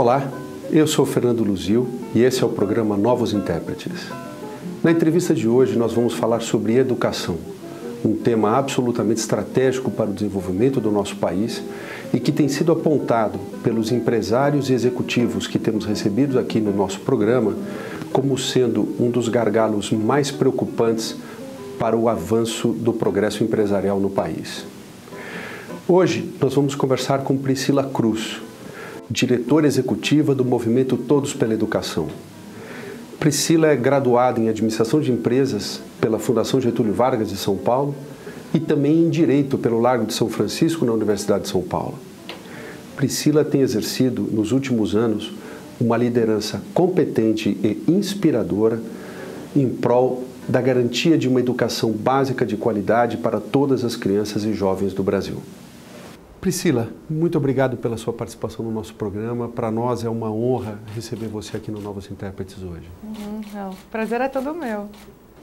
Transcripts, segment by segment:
Olá, eu sou Fernando Luzil e esse é o programa Novos Intérpretes. Na entrevista de hoje nós vamos falar sobre educação, um tema absolutamente estratégico para o desenvolvimento do nosso país e que tem sido apontado pelos empresários e executivos que temos recebido aqui no nosso programa como sendo um dos gargalos mais preocupantes para o avanço do progresso empresarial no país. Hoje nós vamos conversar com Priscila Cruz, diretora executiva do movimento Todos pela Educação. Priscila é graduada em Administração de Empresas pela Fundação Getúlio Vargas de São Paulo e também em Direito pelo Largo de São Francisco na Universidade de São Paulo. Priscila tem exercido, nos últimos anos, uma liderança competente e inspiradora em prol da garantia de uma educação básica de qualidade para todas as crianças e jovens do Brasil. Priscila, muito obrigado pela sua participação no nosso programa. Para nós é uma honra receber você aqui no Novos Intérpretes hoje. O prazer é todo meu.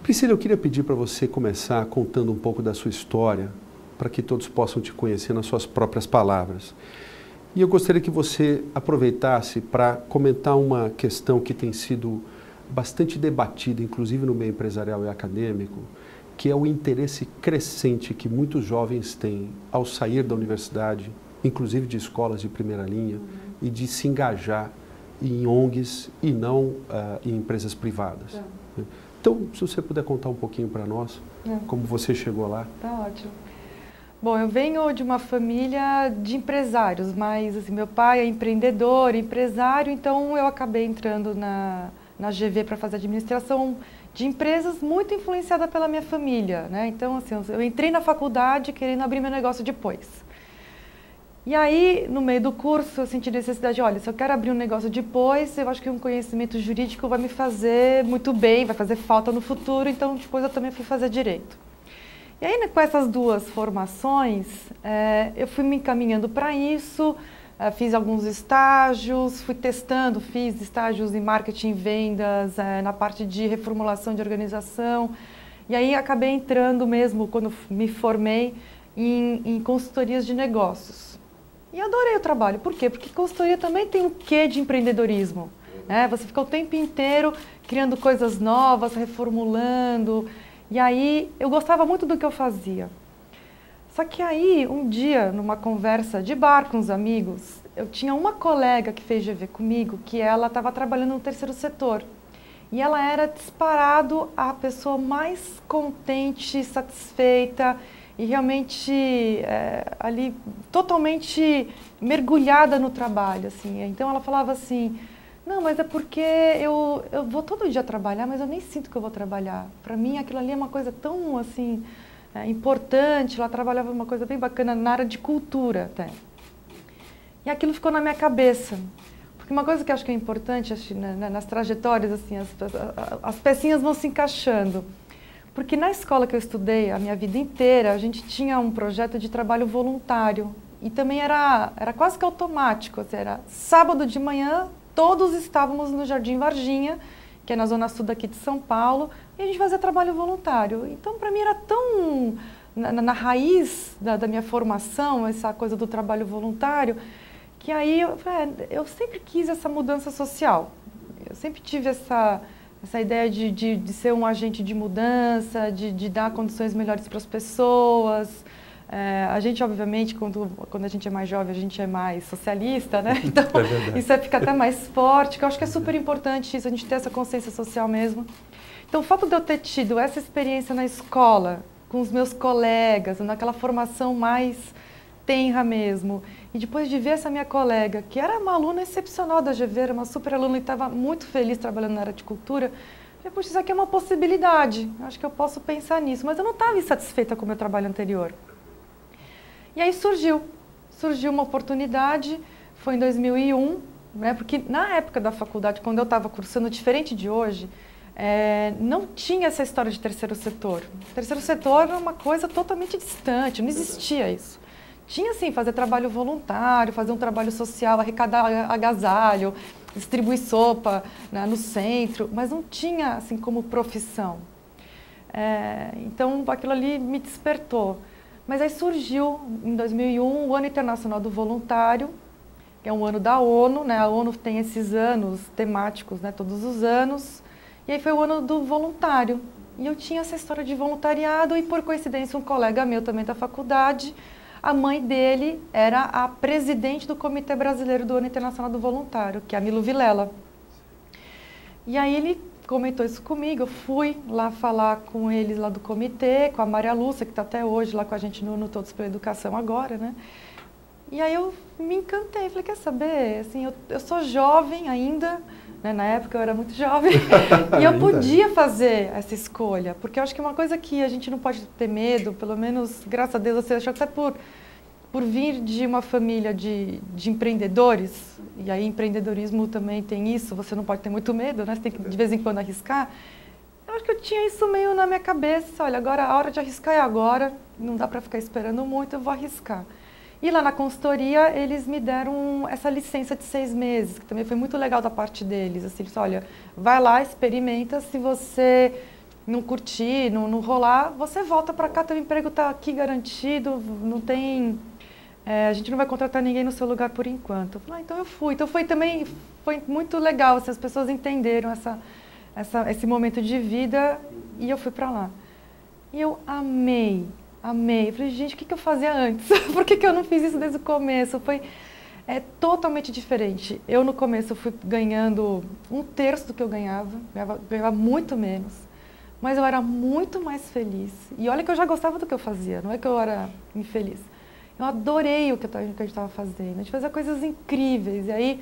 Priscila, eu queria pedir para você começar contando um pouco da sua história, para que todos possam te conhecer nas suas próprias palavras. E eu gostaria que você aproveitasse para comentar uma questão que tem sido bastante debatida, inclusive no meio empresarial e acadêmico, que é o interesse crescente que muitos jovens têm ao sair da universidade, inclusive de escolas de primeira linha, e de se engajar em ONGs e não em empresas privadas. Então, se você puder contar um pouquinho para nós, como você chegou lá. Tá ótimo. Bom, eu venho de uma família de empresários, mas assim, meu pai é empreendedor, empresário, então eu acabei entrando na GV para fazer administração de empresas, muito influenciada pela minha família, né? Então, assim, eu entrei na faculdade querendo abrir meu negócio depois. E aí, no meio do curso, eu senti necessidade, olha, se eu quero abrir um negócio depois, eu acho que um conhecimento jurídico vai me fazer muito bem, vai fazer falta no futuro, então depois eu também fui fazer direito. E aí, com essas duas formações, eu fui me encaminhando para isso. Fiz alguns estágios, fui testando, fiz estágios em marketing e vendas, na parte de reformulação de organização. E aí acabei entrando mesmo, quando me formei, em consultorias de negócios. E adorei o trabalho. Por quê? Porque consultoria também tem um quê de empreendedorismo, né? Você fica o tempo inteiro criando coisas novas, reformulando. E aí eu gostava muito do que eu fazia. Só que aí, um dia, numa conversa de bar com os amigos, eu tinha uma colega que fez GV comigo, que ela estava trabalhando no terceiro setor. E ela era disparado a pessoa mais contente, satisfeita e realmente ali totalmente mergulhada no trabalho, assim. Então ela falava assim, não, mas é porque eu vou todo dia trabalhar, mas eu nem sinto que eu vou trabalhar. Para mim aquilo ali é uma coisa tão assim... importante, ela trabalhava uma coisa bem bacana na área de cultura até. E aquilo ficou na minha cabeça. Porque uma coisa que eu acho que é importante assim, nas trajetórias, assim, as pecinhas vão se encaixando. Porque na escola que eu estudei a minha vida inteira, a gente tinha um projeto de trabalho voluntário. E também era quase que automático. Assim, era sábado de manhã, todos estávamos no Jardim Varginha, que é na zona sul daqui de São Paulo, e a gente fazia trabalho voluntário. Então, para mim, era tão na raiz da minha formação, essa coisa do trabalho voluntário, que aí eu sempre quis essa mudança social. Eu sempre tive essa ideia de ser um agente de mudança, de dar condições melhores para as pessoas. A gente, obviamente, quando a gente é mais jovem, a gente é mais socialista, né? Então, isso fica até mais forte, que eu acho que é super importante isso, a gente ter essa consciência social mesmo. Então, o fato de eu ter tido essa experiência na escola, com os meus colegas, naquela formação mais tenra mesmo, e depois de ver essa minha colega, que era uma aluna excepcional da GV, era uma super aluna e estava muito feliz trabalhando na área de cultura, eu falei, puxa, isso aqui é uma possibilidade, acho que eu posso pensar nisso, mas eu não estava insatisfeita com o meu trabalho anterior. E aí surgiu uma oportunidade, foi em 2001, né, porque na época da faculdade, quando eu estava cursando, diferente de hoje, não tinha essa história de terceiro setor. O terceiro setor era uma coisa totalmente distante, não existia isso. Tinha sim, fazer trabalho voluntário, fazer um trabalho social, arrecadar agasalho, distribuir sopa, né, no centro, mas não tinha assim como profissão. Então aquilo ali me despertou. Mas aí surgiu, em 2001, o Ano Internacional do Voluntário, que é um ano da ONU, né? A ONU tem esses anos temáticos, né? Todos os anos. E aí foi o ano do voluntário. E eu tinha essa história de voluntariado e, por coincidência, um colega meu também da faculdade, a mãe dele era a presidente do Comitê Brasileiro do Ano Internacional do Voluntário, que é a Milo Vilela. E aí ele comentou isso comigo, eu fui lá falar com eles lá do comitê, com a Maria Lúcia, que está até hoje lá com a gente no Todos pela Educação agora, né? E aí eu me encantei, falei, quer saber, assim, eu sou jovem ainda, né? Na época eu era muito jovem, e eu podia fazer essa escolha, porque eu acho que uma coisa que a gente não pode ter medo, pelo menos, graças a Deus, você achou que até por vir de uma família de empreendedores, e aí empreendedorismo também tem isso, você não pode ter muito medo, né? Você tem que de vez em quando arriscar. Eu acho que eu tinha isso meio na minha cabeça, olha, agora a hora de arriscar é agora, não dá para ficar esperando muito, eu vou arriscar. E lá na consultoria eles me deram essa licença de 6 meses, que também foi muito legal da parte deles, assim, eles, olha, vai lá, experimenta, se você não curtir, não rolar, você volta para cá, teu emprego está aqui garantido, não tem... a gente não vai contratar ninguém no seu lugar por enquanto. Eu falei, então eu fui. Então foi muito legal, assim, as pessoas entenderam esse momento de vida e eu fui para lá. E eu amei. Eu falei, gente, o que eu fazia antes? Por que eu não fiz isso desde o começo? Foi totalmente diferente. Eu no começo fui ganhando 1/3 do que eu ganhava muito menos, mas eu era muito mais feliz. E olha que eu já gostava do que eu fazia, não é que eu era infeliz. Eu adorei o que a gente estava fazendo, a gente fazia coisas incríveis. E aí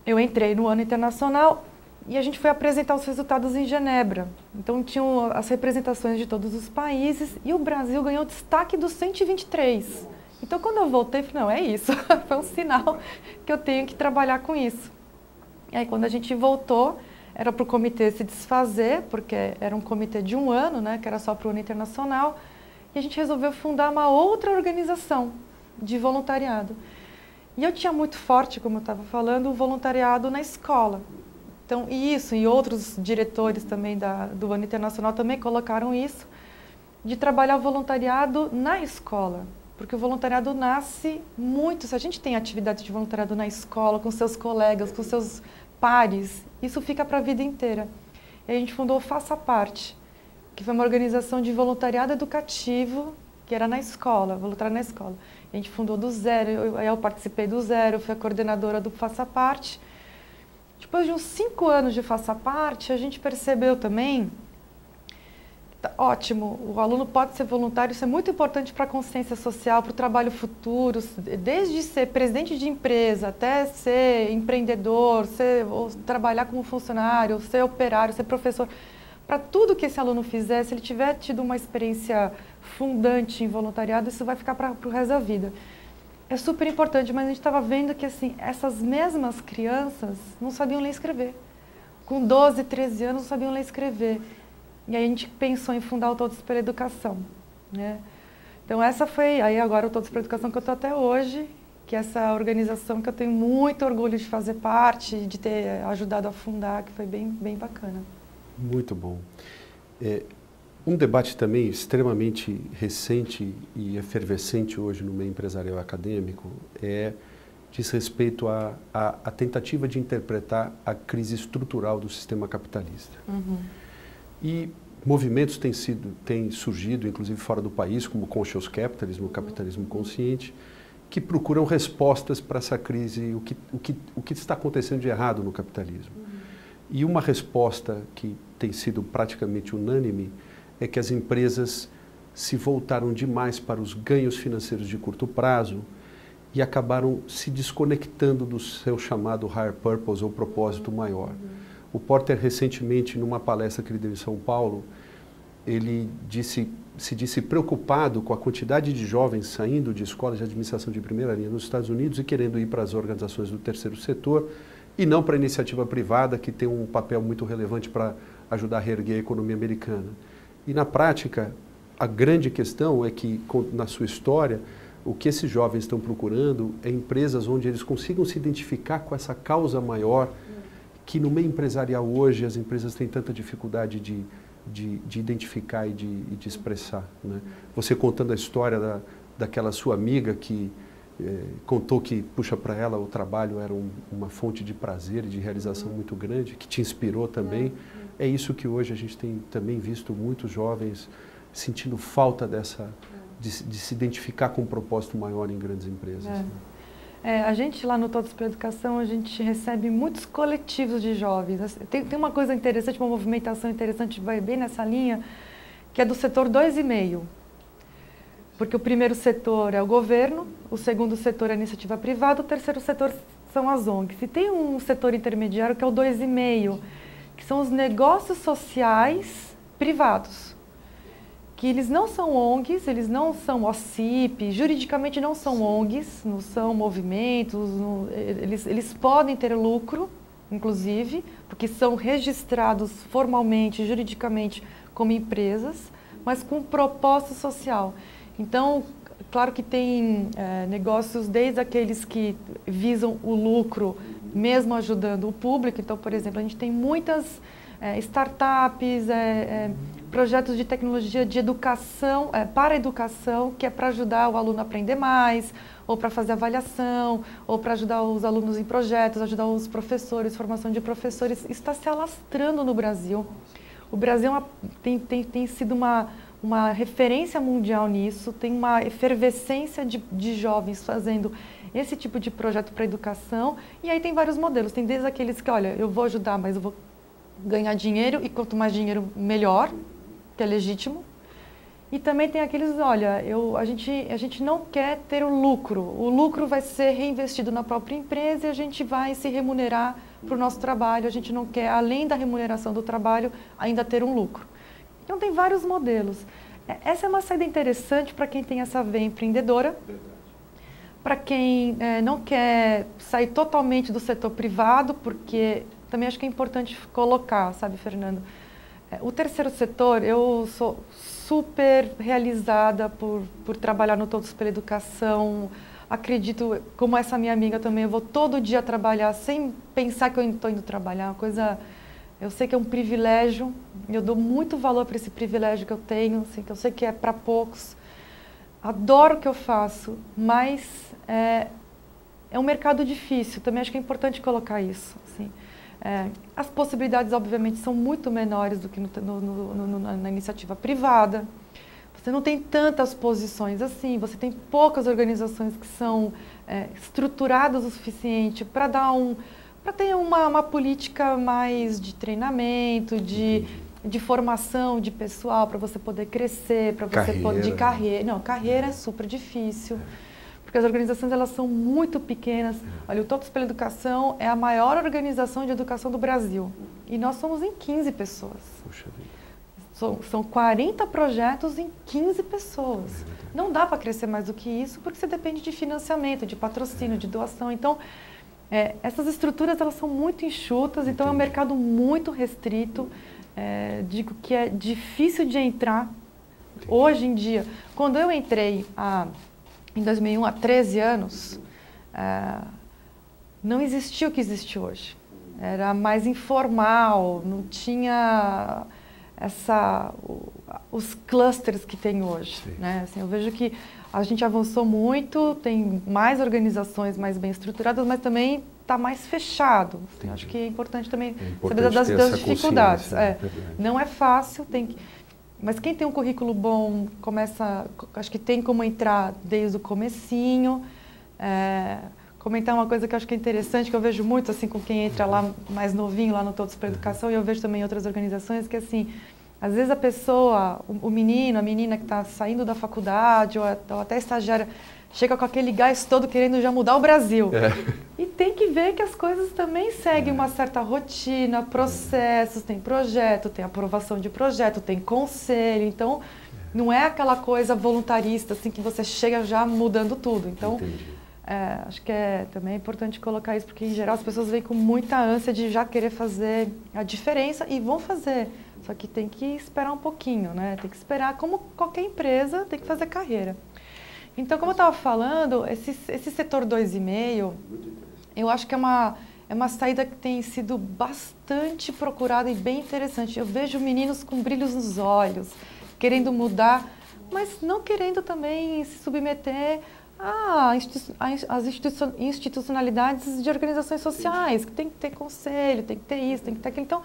eu entrei no Ano Internacional e a gente foi apresentar os resultados em Genebra. Então tinham as representações de todos os países e o Brasil ganhou destaque dos 123. Então quando eu voltei, eu falei, não, é isso, foi um sinal que eu tenho que trabalhar com isso. E aí quando a gente voltou, era para o comitê se desfazer, porque era um comitê de 1 ano, né, que era só para o Ano Internacional. E a gente resolveu fundar uma outra organização de voluntariado. E eu tinha muito forte, como eu estava falando, o voluntariado na escola. Então, e outros diretores também do Ano Internacional também colocaram isso, de trabalhar o voluntariado na escola. Porque o voluntariado nasce muito, se a gente tem atividade de voluntariado na escola, com seus colegas, com seus pares, isso fica para a vida inteira. E a gente fundou o Faça Parte, que foi uma organização de voluntariado educativo, que era na escola, voluntário na escola. A gente fundou do zero, eu participei do zero, fui a coordenadora do Faça Parte. Depois de uns 5 anos de Faça Parte, a gente percebeu também, ótimo, o aluno pode ser voluntário, isso é muito importante para a consciência social, para o trabalho futuro, desde ser presidente de empresa, até ser empreendedor, ou trabalhar como funcionário, ser operário, ser professor. Para tudo que esse aluno fizer, se ele tiver tido uma experiência fundante em voluntariado, isso vai ficar para o resto da vida. É super importante, mas a gente estava vendo que assim, essas mesmas crianças não sabiam ler e escrever. Com 12, 13 anos não sabiam ler e escrever. E aí a gente pensou em fundar o Todos pela Educação, né? Então essa foi, aí agora o Todos pela Educação que eu estou até hoje, que é essa organização que eu tenho muito orgulho de fazer parte, de ter ajudado a fundar, que foi bem, bem bacana. Muito bom. Um debate também extremamente recente e efervescente hoje no meio empresarial acadêmico diz respeito à tentativa de interpretar a crise estrutural do sistema capitalista. Uhum. E movimentos têm surgido, inclusive fora do país, como o Conscious Capitalism, o capitalismo consciente, que procuram respostas para essa crise, o que está acontecendo de errado no capitalismo. E uma resposta que tem sido praticamente unânime é que as empresas se voltaram demais para os ganhos financeiros de curto prazo e acabaram se desconectando do seu chamado higher purpose, ou propósito maior. O Porter, recentemente, numa palestra que ele deu em São Paulo, ele se disse preocupado com a quantidade de jovens saindo de escolas de administração de primeira linha nos Estados Unidos e querendo ir para as organizações do terceiro setor, e não para a iniciativa privada, que tem um papel muito relevante para ajudar a reerguer a economia americana. E, na prática, a grande questão é que, na sua história, o que esses jovens estão procurando é empresas onde eles consigam se identificar com essa causa maior, que no meio empresarial hoje as empresas têm tanta dificuldade de identificar e de expressar, né? Você contando a história daquela sua amiga que contou que, puxa, para ela o trabalho era uma fonte de prazer e de realização muito grande, que te inspirou também. É isso que hoje a gente tem também visto muitos jovens sentindo falta de se identificar com um propósito maior em grandes empresas. A gente lá no Todos pela Educação, a gente recebe muitos coletivos de jovens. Tem uma coisa interessante, uma movimentação interessante, vai bem nessa linha, que é do setor 2,5. Porque o primeiro setor é o governo, o segundo setor é a iniciativa privada, o terceiro setor são as ONGs. E tem um setor intermediário que é o 2,5, que são os negócios sociais privados. Que eles não são ONGs, eles não são OCIP, juridicamente não são ONGs, não são movimentos, eles podem ter lucro, inclusive, porque são registrados formalmente, juridicamente, como empresas, mas com propósito social. Então, claro que tem negócios desde aqueles que visam o lucro, mesmo ajudando o público. Então, por exemplo, a gente tem muitas startups, projetos de tecnologia de educação, para a educação, que é para ajudar o aluno a aprender mais, ou para fazer avaliação, ou para ajudar os alunos em projetos, ajudar os professores, formação de professores. Isso está se alastrando no Brasil. O Brasil tem sido uma referência mundial nisso, tem uma efervescência de jovens fazendo esse tipo de projeto para a educação, e aí tem vários modelos. Tem desde aqueles que, olha, eu vou ajudar, mas eu vou ganhar dinheiro, e quanto mais dinheiro, melhor, que é legítimo. E também tem aqueles, olha, a gente não quer ter o lucro vai ser reinvestido na própria empresa e a gente vai se remunerar para o nosso trabalho, a gente não quer, além da remuneração do trabalho, ainda ter um lucro. Então tem vários modelos. Essa é uma saída interessante para quem tem essa veia empreendedora, para quem não quer sair totalmente do setor privado, porque também acho que é importante colocar, sabe, Fernando? O terceiro setor, eu sou super realizada por trabalhar no Todos pela Educação. Acredito, como essa minha amiga também, eu vou todo dia trabalhar sem pensar que eu estou indo trabalhar. Uma coisa, eu sei que é um privilégio, eu dou muito valor para esse privilégio que eu tenho, assim, que eu sei que é para poucos. Adoro o que eu faço, mas é um mercado difícil. Também acho que é importante colocar isso, assim. As possibilidades, obviamente, são muito menores do que na iniciativa privada. Você não tem tantas posições assim, você tem poucas organizações que são estruturadas o suficiente para ter uma política mais de treinamento, de formação de pessoal, para você poder crescer, para você poder... De carreira. Não, carreira é super difícil. Porque as organizações, elas são muito pequenas. Olha, o Todos pela Educação é a maior organização de educação do Brasil. E nós somos em 15 pessoas. Puxa vida. São 40 projetos em 15 pessoas. Não dá para crescer mais do que isso, porque você depende de financiamento, de patrocínio, de doação. Então, essas estruturas, elas são muito enxutas, então é um mercado muito restrito. Digo que é difícil de entrar. Hoje em dia, quando eu entrei em 2001, há 13 anos, não existia o que existe hoje. Era mais informal, não tinha os clusters que tem hoje. Né? Assim, eu vejo que a gente avançou muito, tem mais organizações mais bem estruturadas, mas também está mais fechado. Acho que é importante também saber das dificuldades. Não é fácil, mas quem tem um currículo bom, acho que tem como entrar desde o comecinho. Comentar uma coisa que eu acho que é interessante, que eu vejo muito assim com quem entra lá mais novinho, lá no Todos pela Educação, e eu vejo também em outras organizações, que assim, às vezes a pessoa, o menino, a menina que está saindo da faculdade, ou até estagiária, chega com aquele gás todo querendo já mudar o Brasil. E tem que ver que as coisas também seguem uma certa rotina, processos, tem projeto, tem aprovação de projeto, tem conselho. Então, não é aquela coisa voluntarista, assim, que você chega já mudando tudo. Então, acho que também é importante colocar isso, porque, em geral, as pessoas vêm com muita ânsia de já querer fazer a diferença e vão fazer. Só que tem que esperar um pouquinho, né? Tem que esperar, como qualquer empresa, tem que fazer carreira. Então, como eu estava falando, esse setor 2,5, eu acho que é uma saída que tem sido bastante procurada e bem interessante. Eu vejo meninos com brilhos nos olhos, querendo mudar, mas não querendo também se submeter as institucionalidades de organizações sociais, que tem que ter conselho, tem que ter isso, tem que ter aquilo. Então,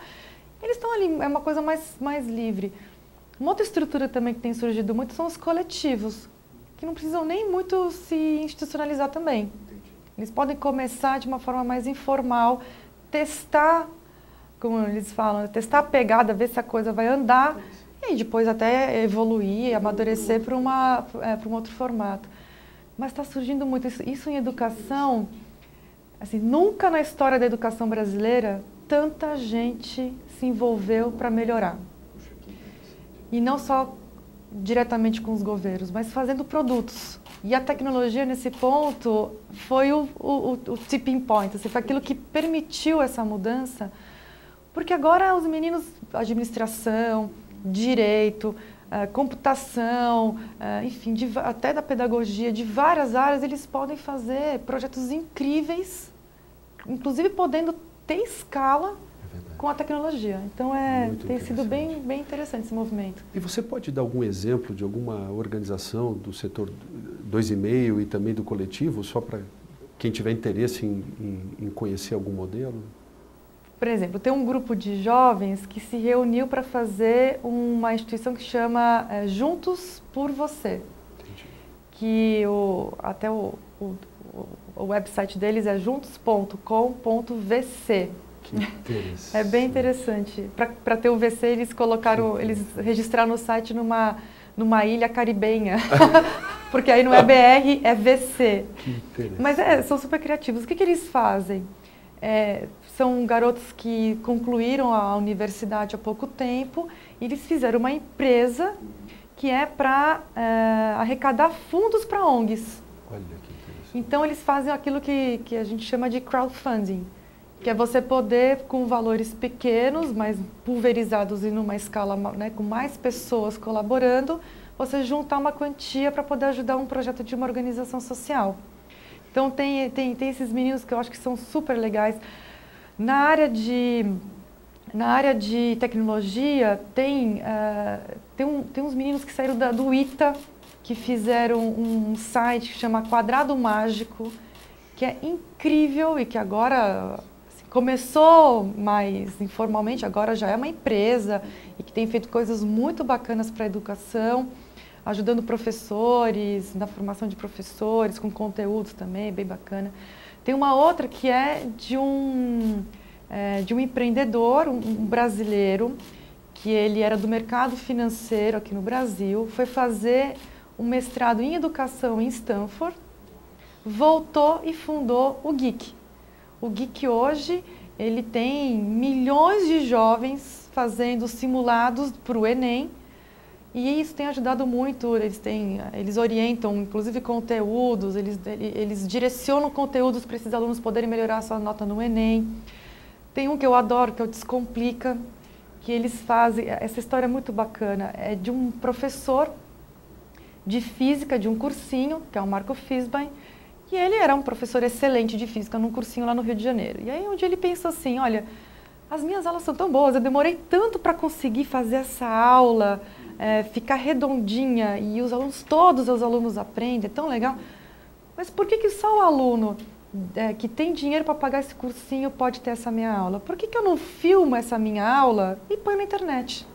eles estão ali, é uma coisa mais livre. Uma outra estrutura também que tem surgido muito são os coletivos, que não precisam nem muito se institucionalizar também. Eles podem começar de uma forma mais informal, testar, como eles falam, testar a pegada, ver se a coisa vai andar, e depois até evoluir, amadurecer para um outro formato. Mas está surgindo muito isso em educação. Assim, nunca na história da educação brasileira tanta gente se envolveu para melhorar. E não só diretamente com os governos, mas fazendo produtos. E a tecnologia, nesse ponto, foi o tipping point, assim, foi aquilo que permitiu essa mudança, porque agora os meninos, administração, direito, computação, enfim, até da pedagogia, de várias áreas, eles podem fazer projetos incríveis, inclusive podendo ter escala com a tecnologia. Então, tem sido bem interessante esse movimento. E você pode dar algum exemplo de alguma organização do setor 2,5 e também do coletivo, só para quem tiver interesse em conhecer algum modelo? Por exemplo, tem um grupo de jovens que se reuniu para fazer uma instituição que chama Juntos por Você. Entendi. Que até o website deles é juntos.com.vc. Que interessante. É bem interessante. Para ter o VC, eles registraram no site numa ilha caribenha. Porque aí não é BR, é VC. Que interessante. Mas são super criativos. O que eles fazem? São garotos que concluíram a universidade há pouco tempo e eles fizeram uma empresa que é para arrecadar fundos para ONGs. Olha que interessante. Então, eles fazem aquilo que a gente chama de crowdfunding, que é você poder, com valores pequenos, mas pulverizados e numa escala, né, com mais pessoas colaborando, você juntar uma quantia para poder ajudar um projeto de uma organização social. Então, tem esses meninos que eu acho que são super legais. Na área de tecnologia, tem uns meninos que saíram do ITA, que fizeram um site que chama Quadrado Mágico, que é incrível e que agora começou mais informalmente, agora já é uma empresa e que tem feito coisas muito bacanas para a educação, ajudando professores, na formação de professores, com conteúdos também, bem bacana. Tem uma outra que é de um empreendedor, um brasileiro, que ele era do mercado financeiro aqui no Brasil, foi fazer um mestrado em educação em Stanford, voltou e fundou o Geek. O Geek hoje, ele tem milhões de jovens fazendo simulados para o Enem, e isso tem ajudado muito. Eles orientam, inclusive, conteúdos, eles direcionam conteúdos para esses alunos poderem melhorar a sua nota no Enem. Tem um que eu adoro, que é o Descomplica, que eles fazem, essa história é muito bacana, é de um professor de física, de um cursinho, que é o Marco Fisbein, e ele era um professor excelente de física num cursinho lá no Rio de Janeiro. E aí um dia ele pensou assim, olha, as minhas aulas são tão boas, eu demorei tanto para conseguir fazer essa aula, ficar redondinha, e todos os alunos aprendem, é tão legal. Mas por que só o aluno que tem dinheiro para pagar esse cursinho pode ter essa minha aula? Por que eu não filmo essa minha aula e põe na internet?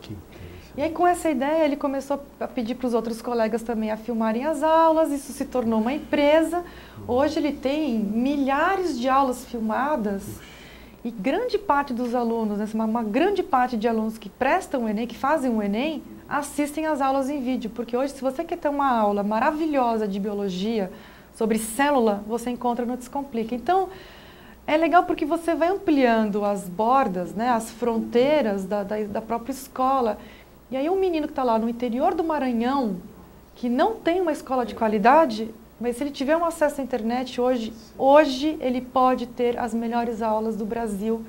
E aí, com essa ideia, ele começou a pedir para os outros colegas também a filmarem as aulas, isso se tornou uma empresa. Hoje ele tem milhares de aulas filmadas e grande parte dos alunos, uma grande parte de alunos que prestam o Enem, que fazem o Enem, assistem às aulas em vídeo. Porque hoje, se você quer ter uma aula maravilhosa de biologia sobre célula, você encontra no Descomplica. Então, é legal porque você vai ampliando as bordas, né, as fronteiras da própria escola. E aí um menino que está lá no interior do Maranhão, que não tem uma escola de qualidade, mas se ele tiver um acesso à internet hoje ele pode ter as melhores aulas do Brasil.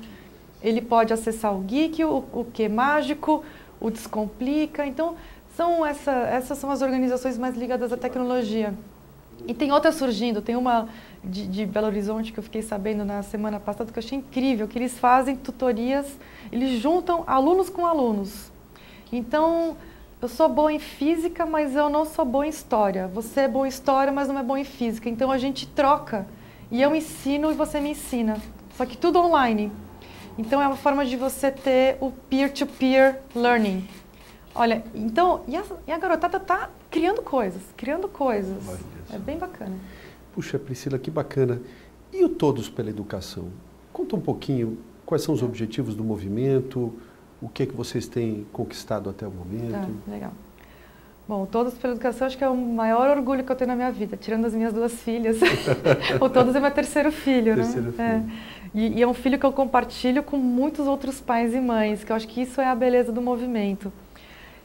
Ele pode acessar o Geek, o Que Mágico, o Descomplica. Então, essas são as organizações mais ligadas à tecnologia. E tem outras surgindo, tem uma de Belo Horizonte que eu fiquei sabendo na semana passada, que eu achei incrível, que eles fazem tutorias, eles juntam alunos com alunos. Então, eu sou boa em física, mas eu não sou boa em história. Você é bom em história, mas não é bom em física. Então a gente troca e eu ensino e você me ensina. Só que tudo online. Então é uma forma de você ter o peer-to-peer learning. Olha, então, e a garotada está criando coisas. É bem bacana. Puxa, Priscila, que bacana. E o Todos pela Educação? Conta um pouquinho quais são os objetivos do movimento, o que é que vocês têm conquistado até o momento. Tá, legal. Bom, Todos pela Educação acho que é o maior orgulho que eu tenho na minha vida, tirando as minhas 2 filhas. O Todos é meu terceiro filho, terceiro né? filho. E é um filho que eu compartilho com muitos outros pais e mães, que eu acho que isso é a beleza do movimento.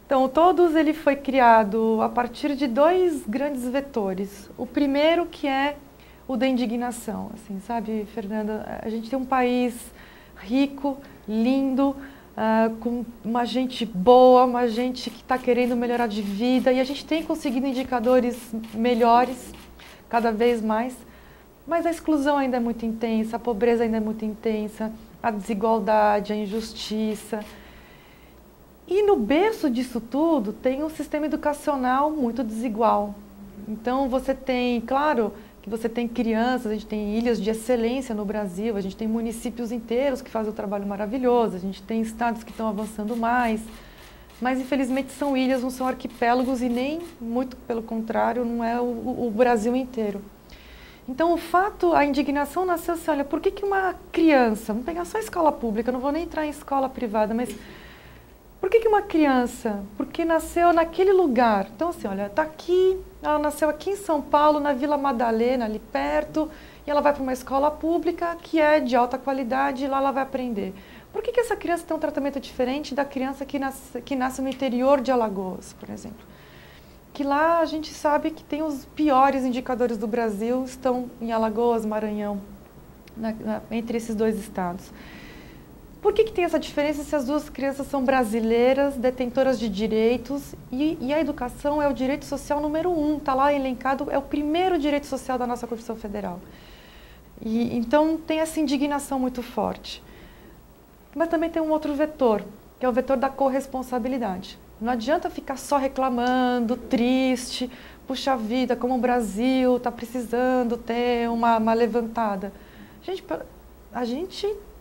Então, o Todos ele foi criado a partir de 2 grandes vetores. O primeiro que é o da indignação, assim, sabe, Fernanda? A gente tem um país rico, lindo, com uma gente boa, uma gente que está querendo melhorar de vida, e a gente tem conseguido indicadores melhores, cada vez mais, mas a exclusão ainda é muito intensa, a pobreza ainda é muito intensa, a desigualdade, a injustiça. E no berço disso tudo tem um sistema educacional muito desigual. Então você tem, claro, que você tem crianças, a gente tem ilhas de excelência no Brasil, a gente tem municípios inteiros que fazem um trabalho maravilhoso, a gente tem estados que estão avançando mais, mas infelizmente são ilhas, não são arquipélagos e nem, muito pelo contrário, não é o Brasil inteiro. Então a indignação nasceu assim, olha, por que uma criança, vamos pegar só a escola pública, não vou nem entrar em escola privada, mas por que uma criança, porque nasceu naquele lugar, então assim, olha, está aqui, ela nasceu aqui em São Paulo, na Vila Madalena, ali perto, e ela vai para uma escola pública que é de alta qualidade e lá ela vai aprender. Por que essa criança tem um tratamento diferente da criança que nasce no interior de Alagoas, por exemplo? Que lá a gente sabe que tem os piores indicadores do Brasil, estão em Alagoas, Maranhão, entre esses 2 estados. Por que tem essa diferença se as 2 crianças são brasileiras, detentoras de direitos, e a educação é o direito social número 1, está lá elencado, é o primeiro direito social da nossa Constituição Federal. E então tem essa indignação muito forte. Mas também tem um outro vetor, que é o vetor da corresponsabilidade. Não adianta ficar só reclamando, triste, puxa vida, como o Brasil está precisando ter uma levantada.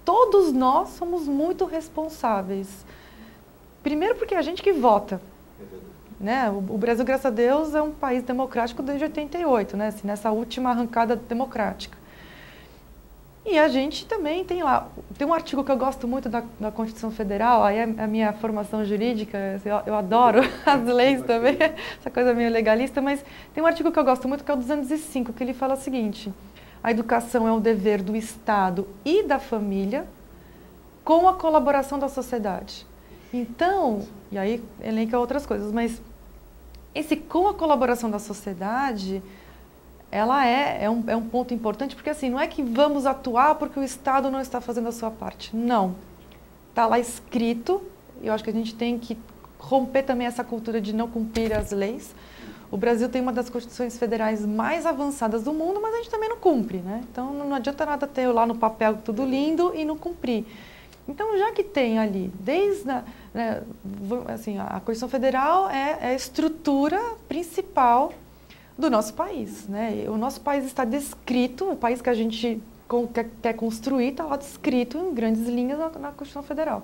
Todos nós somos muito responsáveis. Primeiro porque é a gente que vota. Né? O Brasil, graças a Deus, é um país democrático desde 88, né? Assim, nessa última arrancada democrática. E a gente também tem lá, tem um artigo que eu gosto muito da Constituição Federal, aí a minha formação jurídica, eu adoro as leis também, essa coisa meio legalista, mas tem um artigo que eu gosto muito que é o 205, que ele fala o seguinte: a educação é um dever do Estado e da família com a colaboração da sociedade. Então, e aí elenca outras coisas, mas esse com a colaboração da sociedade, ela é um ponto importante, porque assim, não é que vamos atuar porque o Estado não está fazendo a sua parte. Não. Está lá escrito, e eu acho que a gente tem que romper também essa cultura de não cumprir as leis. O Brasil tem uma das constituições federais mais avançadas do mundo, mas a gente também não cumpre, né? Então não adianta nada ter lá no papel tudo lindo e não cumprir. Então, já que tem ali, desde assim, a Constituição Federal é a estrutura principal do nosso país, né? O nosso país está descrito, o país que a gente quer construir está lá descrito em grandes linhas na Constituição Federal.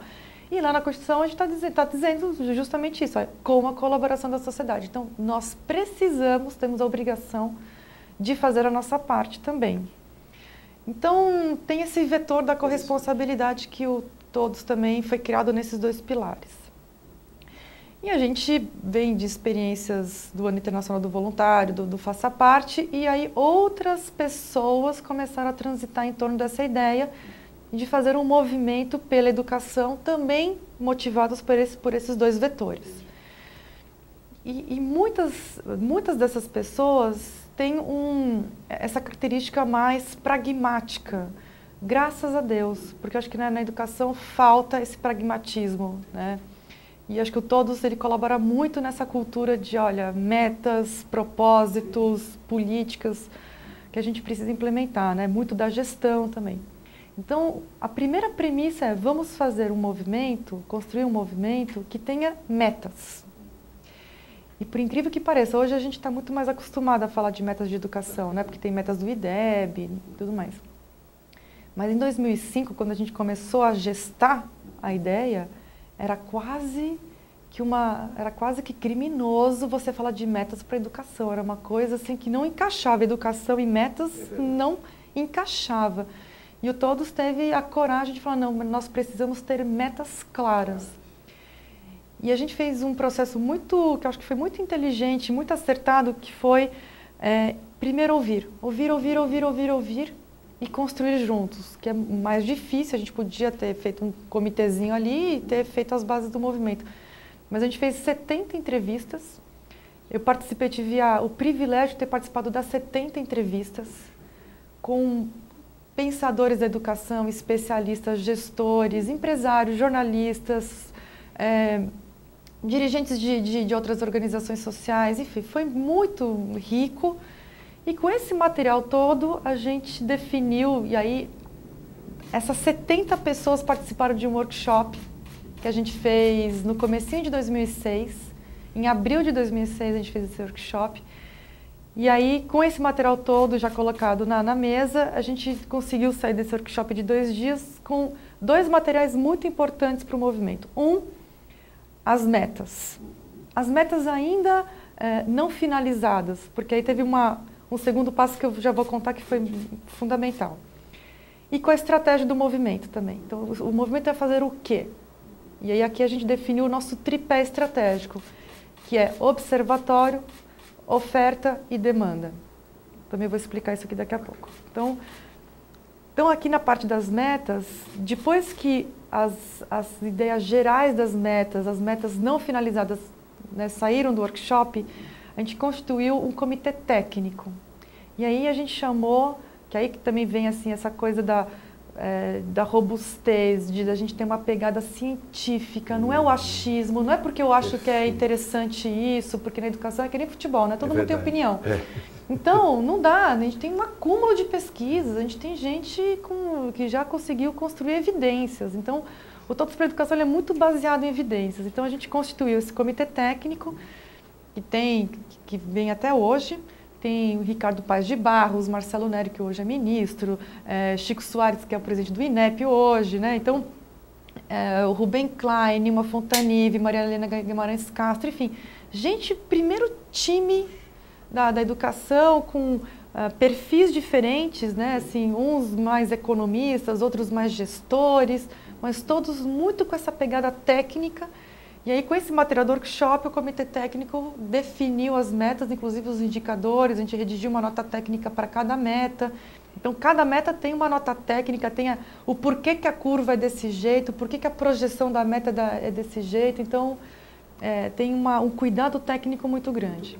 E lá na Constituição a gente está dizendo justamente isso, com a colaboração da sociedade. Então, nós temos a obrigação de fazer a nossa parte também. Então, tem esse vetor da corresponsabilidade que o Todos também foi criado nesses 2 pilares. E a gente vem de experiências do Ano Internacional do Voluntário, do Faça Parte, e aí outras pessoas começaram a transitar em torno dessa ideia de fazer um movimento pela educação, também motivados por esses 2 vetores. E muitas dessas pessoas têm essa característica mais pragmática, graças a Deus, porque eu acho que na educação falta esse pragmatismo, né? E acho que o Todos ele colabora muito nessa cultura de, olha, metas, propósitos, políticas que a gente precisa implementar, né? Muito da gestão também. Então, a primeira premissa é: vamos fazer um movimento, construir um movimento que tenha metas. E por incrível que pareça, hoje a gente está muito mais acostumado a falar de metas de educação, né? Porque tem metas do IDEB e tudo mais. Mas em 2005, quando a gente começou a gestar a ideia, era quase que criminoso você falar de metas para educação. Era uma coisa assim que não encaixava. Educação e metas não encaixava. E o Todos teve a coragem de falar, não, nós precisamos ter metas claras. E a gente fez um processo que eu acho que foi muito inteligente, muito acertado, que foi primeiro ouvir e construir juntos, que é mais difícil. A gente podia ter feito um comitêzinho ali e ter feito as bases do movimento. Mas a gente fez 70 entrevistas. Eu participei, tive o privilégio de ter participado das 70 entrevistas com pensadores da educação, especialistas, gestores, empresários, jornalistas, dirigentes de outras organizações sociais, enfim, foi muito rico. E com esse material todo, a gente definiu, e aí essas 70 pessoas participaram de um workshop que a gente fez no comecinho de 2006, em abril de 2006 a gente fez esse workshop. E aí, com esse material todo já colocado na mesa, a gente conseguiu sair desse workshop de 2 dias com 2 materiais muito importantes para o movimento. As metas. As metas ainda não finalizadas, porque aí teve um segundo passo que eu já vou contar que foi fundamental. E com a estratégia do movimento também. Então, o movimento vai fazer o quê? E aí aqui a gente definiu o nosso tripé estratégico, que é observatório, oferta e demanda. Também vou explicar isso aqui daqui a pouco. Então aqui na parte das metas, depois que as ideias gerais das metas, as metas não finalizadas, né, saíram do workshop, a gente constituiu um comitê técnico. E aí a gente chamou, que aí que também vem assim essa coisa da robustez, da gente ter uma pegada científica, não é o achismo, não é porque eu acho que é interessante isso, porque na educação é que nem futebol, né? Todo mundo tem opinião. Então, não dá, a gente tem um acúmulo de pesquisas, a gente tem gente que já conseguiu construir evidências. Então, o Todos para a Educação ele é muito baseado em evidências. Então, a gente constituiu esse comitê técnico, que vem até hoje. Tem o Ricardo Paes de Barros, Marcelo Neri, que hoje é ministro, Chico Soares, que é o presidente do INEP hoje, né? Então, o Rubem Klein, Nilma Fontanive, Maria Helena Guimarães Castro, enfim. Gente, primeiro time da educação com perfis diferentes, né? Assim, uns mais economistas, outros mais gestores, mas todos muito com essa pegada técnica. E aí, com esse material do workshop, o comitê técnico definiu as metas, inclusive os indicadores, a gente redigiu uma nota técnica para cada meta. Então, cada meta tem uma nota técnica, tem o porquê que a curva é desse jeito, porquê que a projeção da meta é desse jeito. Então, tem um cuidado técnico muito grande.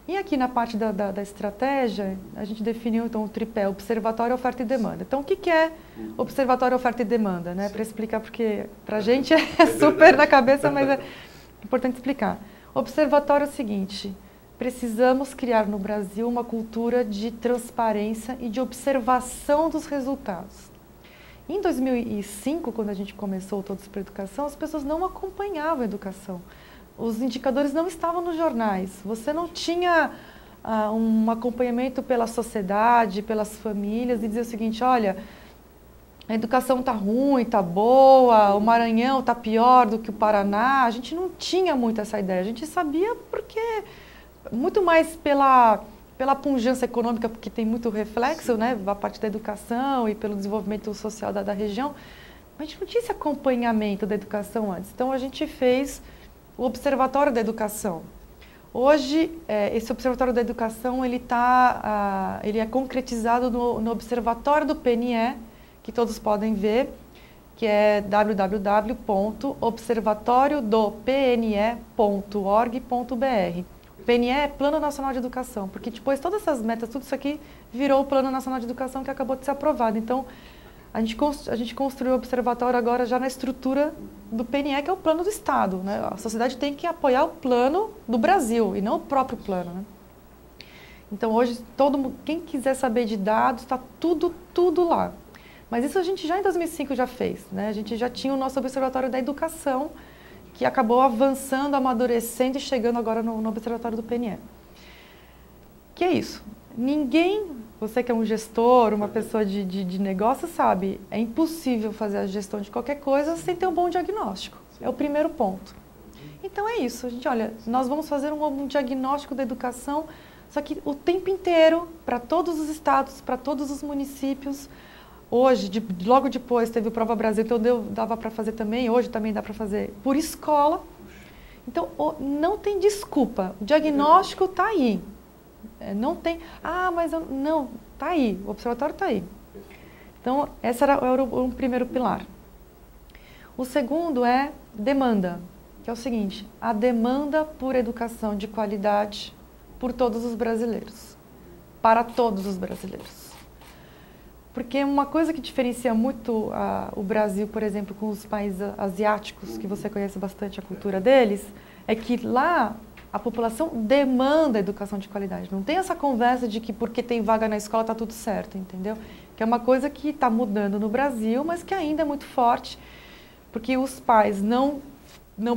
E aqui na parte da estratégia, a gente definiu então o tripé observatório, oferta e demanda. Então, o que é observatório, oferta e demanda? Né? Para explicar, porque para a gente é super na cabeça, mas é importante explicar. Observatório é o seguinte: precisamos criar no Brasil uma cultura de transparência e de observação dos resultados. Em 2005, quando a gente começou o Todos para a Educação, as pessoas não acompanhavam a educação. Os indicadores não estavam nos jornais. Você não tinha um acompanhamento pela sociedade, pelas famílias, e dizer o seguinte: olha, a educação está ruim, está boa, o Maranhão está pior do que o Paraná. A gente não tinha muito essa ideia. A gente sabia porque, muito mais pela pujança econômica, porque tem muito reflexo, né, a parte da educação e pelo desenvolvimento social da região. Mas a gente não tinha esse acompanhamento da educação antes. Então, a gente fez o Observatório da Educação. Hoje, esse Observatório da Educação ele é concretizado no Observatório do PNE, que todos podem ver, que é www.observatoriodopne.org.br. O PNE é Plano Nacional de Educação, porque depois todas essas metas, tudo isso aqui virou o Plano Nacional de Educação que acabou de ser aprovado. Então, a gente construiu o observatório agora já na estrutura do PNE, que é o plano do Estado, né? A sociedade tem que apoiar o plano do Brasil e não o próprio plano, né? Então, hoje, quem quiser saber de dados, está tudo lá. Mas isso a gente já em 2005 já fez, né? A gente já tinha o nosso Observatório da Educação, que acabou avançando, amadurecendo e chegando agora no Observatório do PNE. Que é isso? Ninguém, você que é um gestor, uma pessoa de negócio, sabe, é impossível fazer a gestão de qualquer coisa sem ter um bom diagnóstico. É o primeiro ponto. Então é isso, gente, olha, nós vamos fazer um diagnóstico da educação, só que o tempo inteiro, para todos os estados, para todos os municípios. Hoje, logo depois, teve o Prova Brasil, então dava para fazer também, hoje também dá para fazer por escola. Então, não tem desculpa, o diagnóstico está aí. Não tem, mas não, está aí, o observatório está aí. Então, esse era o primeiro pilar. O segundo é demanda, que é o seguinte, a demanda por educação de qualidade por todos os brasileiros, para todos os brasileiros. Porque uma coisa que diferencia muito o Brasil, por exemplo, com os países asiáticos, que você conhece bastante a cultura deles, é que lá a população demanda educação de qualidade. Não tem essa conversa de que porque tem vaga na escola está tudo certo, entendeu? Que é uma coisa que está mudando no Brasil, mas que ainda é muito forte, porque os pais não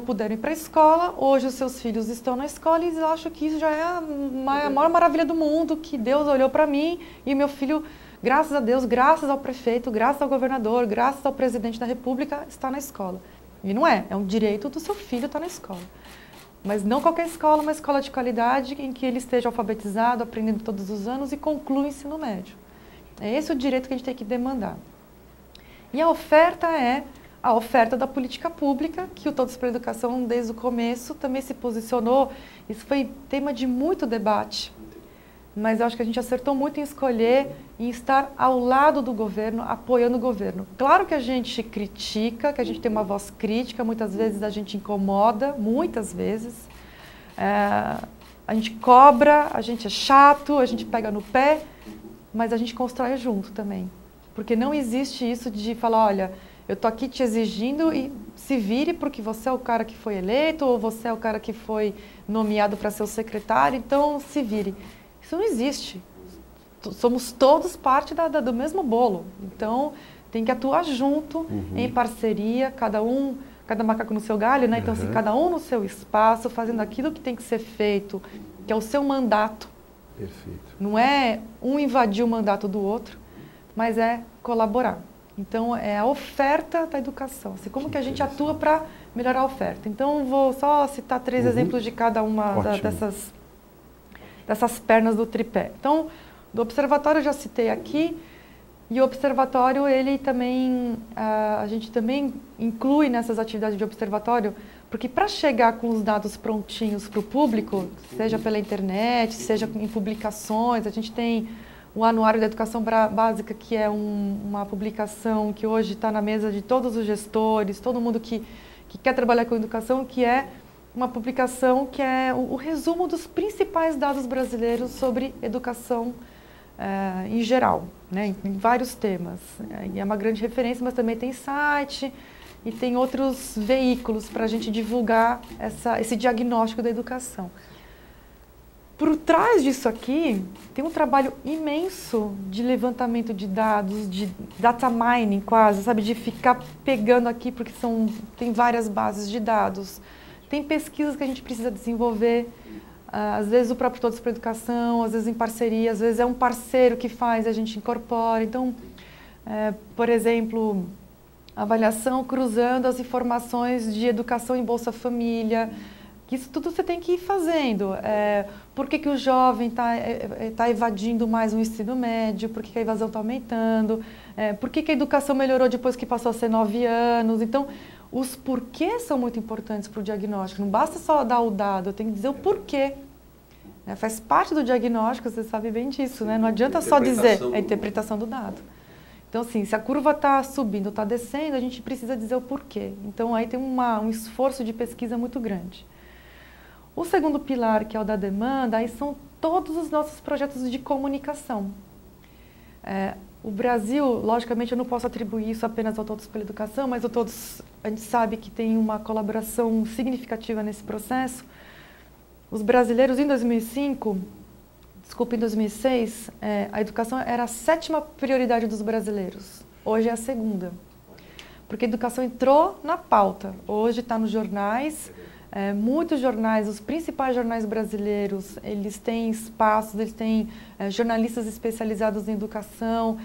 puderam ir para a escola, hoje os seus filhos estão na escola e eles acham que isso já é a maior maravilha do mundo, que Deus olhou para mim e meu filho... Graças a Deus, graças ao prefeito, graças ao governador, graças ao presidente da República, está na escola. E não é um direito do seu filho estar na escola. Mas não qualquer escola, uma escola de qualidade em que ele esteja alfabetizado, aprendendo todos os anos e conclua o ensino médio. É esse o direito que a gente tem que demandar. E a oferta é a oferta da política pública, que o Todos pela Educação, desde o começo, também se posicionou. Isso foi tema de muito debate. Mas eu acho que a gente acertou muito em escolher, em estar ao lado do governo, apoiando o governo. Claro que a gente critica, que a gente tem uma voz crítica, muitas vezes a gente incomoda, muitas vezes. A gente cobra, a gente é chato, a gente pega no pé, mas a gente constrói junto também. Porque não existe isso de falar, olha, eu estou aqui te exigindo e se vire porque você é o cara que foi eleito ou você é o cara que foi nomeado para ser o secretário, então se vire. Isso não existe. Somos todos parte do mesmo bolo. Então, tem que atuar junto, em parceria, cada macaco no seu galho, né? Então, assim, cada um no seu espaço, fazendo aquilo que tem que ser feito, que é o seu mandato. Perfeito. Não é um invadir o mandato do outro, mas é colaborar. Então, é a oferta da educação. Assim, como que a gente atua para melhorar a oferta. Então, vou só citar 3 exemplos de cada uma dessas pernas do tripé. Então, do observatório eu já citei aqui, e o observatório, ele também, a gente também inclui nessas atividades de observatório, porque para chegar com os dados prontinhos para o público, seja pela internet, seja em publicações, a gente tem o Anuário da Educação Básica, que é uma publicação que hoje está na mesa de todos os gestores, todo mundo que quer trabalhar com educação, que é uma publicação que é o resumo dos principais dados brasileiros sobre educação em geral, né, em vários temas. É uma grande referência, mas também tem site e tem outros veículos para a gente divulgar esse diagnóstico da educação. Por trás disso aqui, tem um trabalho imenso de levantamento de dados, de data mining quase, sabe, de ficar pegando aqui, porque tem várias bases de dados. Tem pesquisas que a gente precisa desenvolver, às vezes o próprio Todos pela Educação, às vezes em parceria, às vezes é um parceiro que faz, a gente incorpora. Então, por exemplo, avaliação cruzando as informações de educação em Bolsa Família, que isso tudo você tem que ir fazendo. Por que o jovem está evadindo mais o ensino médio? Por que a evasão está aumentando? Por que a educação melhorou depois que passou a ser 9 anos? Então, os porquês são muito importantes para o diagnóstico. Não basta só dar o dado, eu tenho que dizer o porquê. Faz parte do diagnóstico, você sabe bem disso, né? Não adianta só dizer a interpretação do dado. Então, assim, se a curva está subindo ou está descendo, a gente precisa dizer o porquê. Então, aí tem um esforço de pesquisa muito grande. O segundo pilar, que é o da demanda, aí são todos os nossos projetos de comunicação. O Brasil, logicamente, eu não posso atribuir isso apenas ao Todos pela Educação, mas a gente sabe que tem uma colaboração significativa nesse processo. Os brasileiros, em 2006, a educação era a 7ª prioridade dos brasileiros. Hoje é a 2ª. porque a educação entrou na pauta. Hoje está nos jornais, muitos jornais, os principais jornais brasileiros, eles têm espaços, eles têm jornalistas especializados em educação,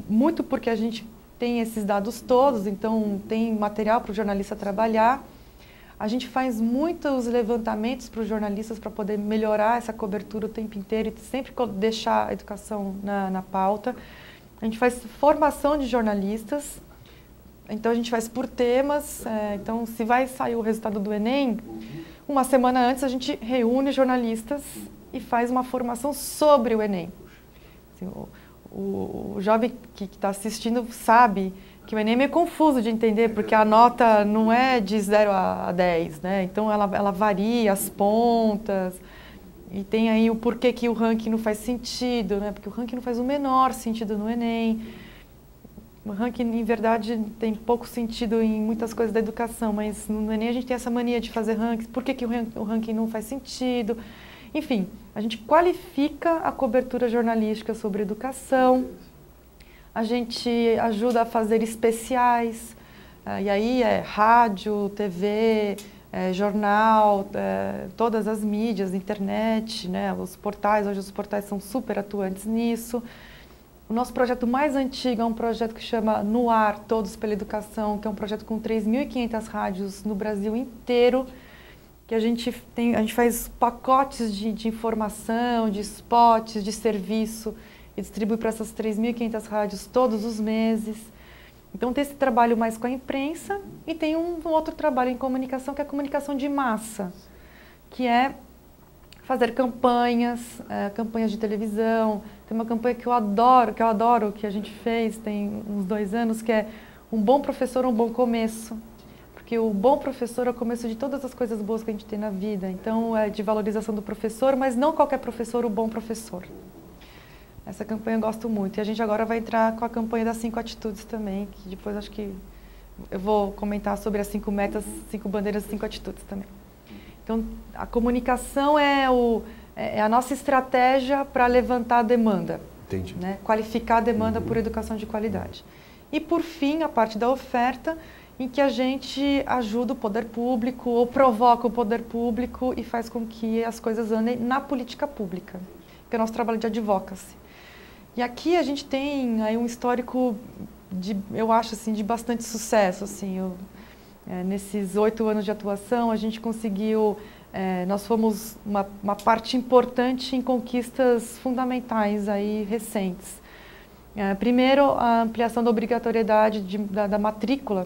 muito porque a gente tem esses dados todos, então tem material para o jornalista trabalhar. A gente faz muitos levantamentos para os jornalistas para poder melhorar essa cobertura o tempo inteiro e sempre deixar a educação na pauta. A gente faz formação de jornalistas, então a gente faz por temas. Então, se vai sair o resultado do Enem, uma semana antes a gente reúne jornalistas e faz uma formação sobre o Enem. Assim, o jovem que está assistindo sabe que o Enem é meio confuso de entender, porque a nota não é de 0 a 10, né? Então ela varia, as pontas, e tem aí o porquê que o ranking não faz sentido, né? Porque o ranking não faz o menor sentido no Enem. O ranking, em verdade, tem pouco sentido em muitas coisas da educação, mas no Enem a gente tem essa mania de fazer rankings, por que o ranking não faz sentido? Enfim, a gente qualifica a cobertura jornalística sobre educação, a gente ajuda a fazer especiais, e aí rádio, TV, jornal, todas as mídias, internet, né, os portais, hoje os portais são super atuantes nisso. O nosso projeto mais antigo é um projeto que chama No Ar, Todos pela Educação, que é um projeto com 3.500 rádios no Brasil inteiro, que a gente faz pacotes de informação, de spots, de serviço, e distribui para essas 3.500 rádios todos os meses. Então tem esse trabalho mais com a imprensa e tem um outro trabalho em comunicação, que é a comunicação de massa, que é fazer campanhas de televisão. Tem uma campanha que eu adoro, que a gente fez tem uns 2 anos, que é Um Bom Professor, Um Bom Começo. Porque o bom professor é o começo de todas as coisas boas que a gente tem na vida. Então, é de valorização do professor, mas não qualquer professor, o bom professor. Essa campanha eu gosto muito. E a gente agora vai entrar com a campanha das 5 atitudes também, que depois acho que eu vou comentar sobre as 5 metas, 5 bandeiras, 5 atitudes também. Então, a comunicação é a nossa estratégia para levantar a demanda. Entendi. Né? Qualificar a demanda por educação de qualidade. E, por fim, a parte da oferta, em que a gente ajuda o poder público ou provoca o poder público e faz com que as coisas andem na política pública, que é o nosso trabalho de advocacy. E aqui a gente tem aí um histórico, eu acho, assim, de bastante sucesso. Assim, nesses 8 anos de atuação, a gente conseguiu, nós fomos uma parte importante em conquistas fundamentais aí, recentes. Primeiro, a ampliação da obrigatoriedade da matrícula.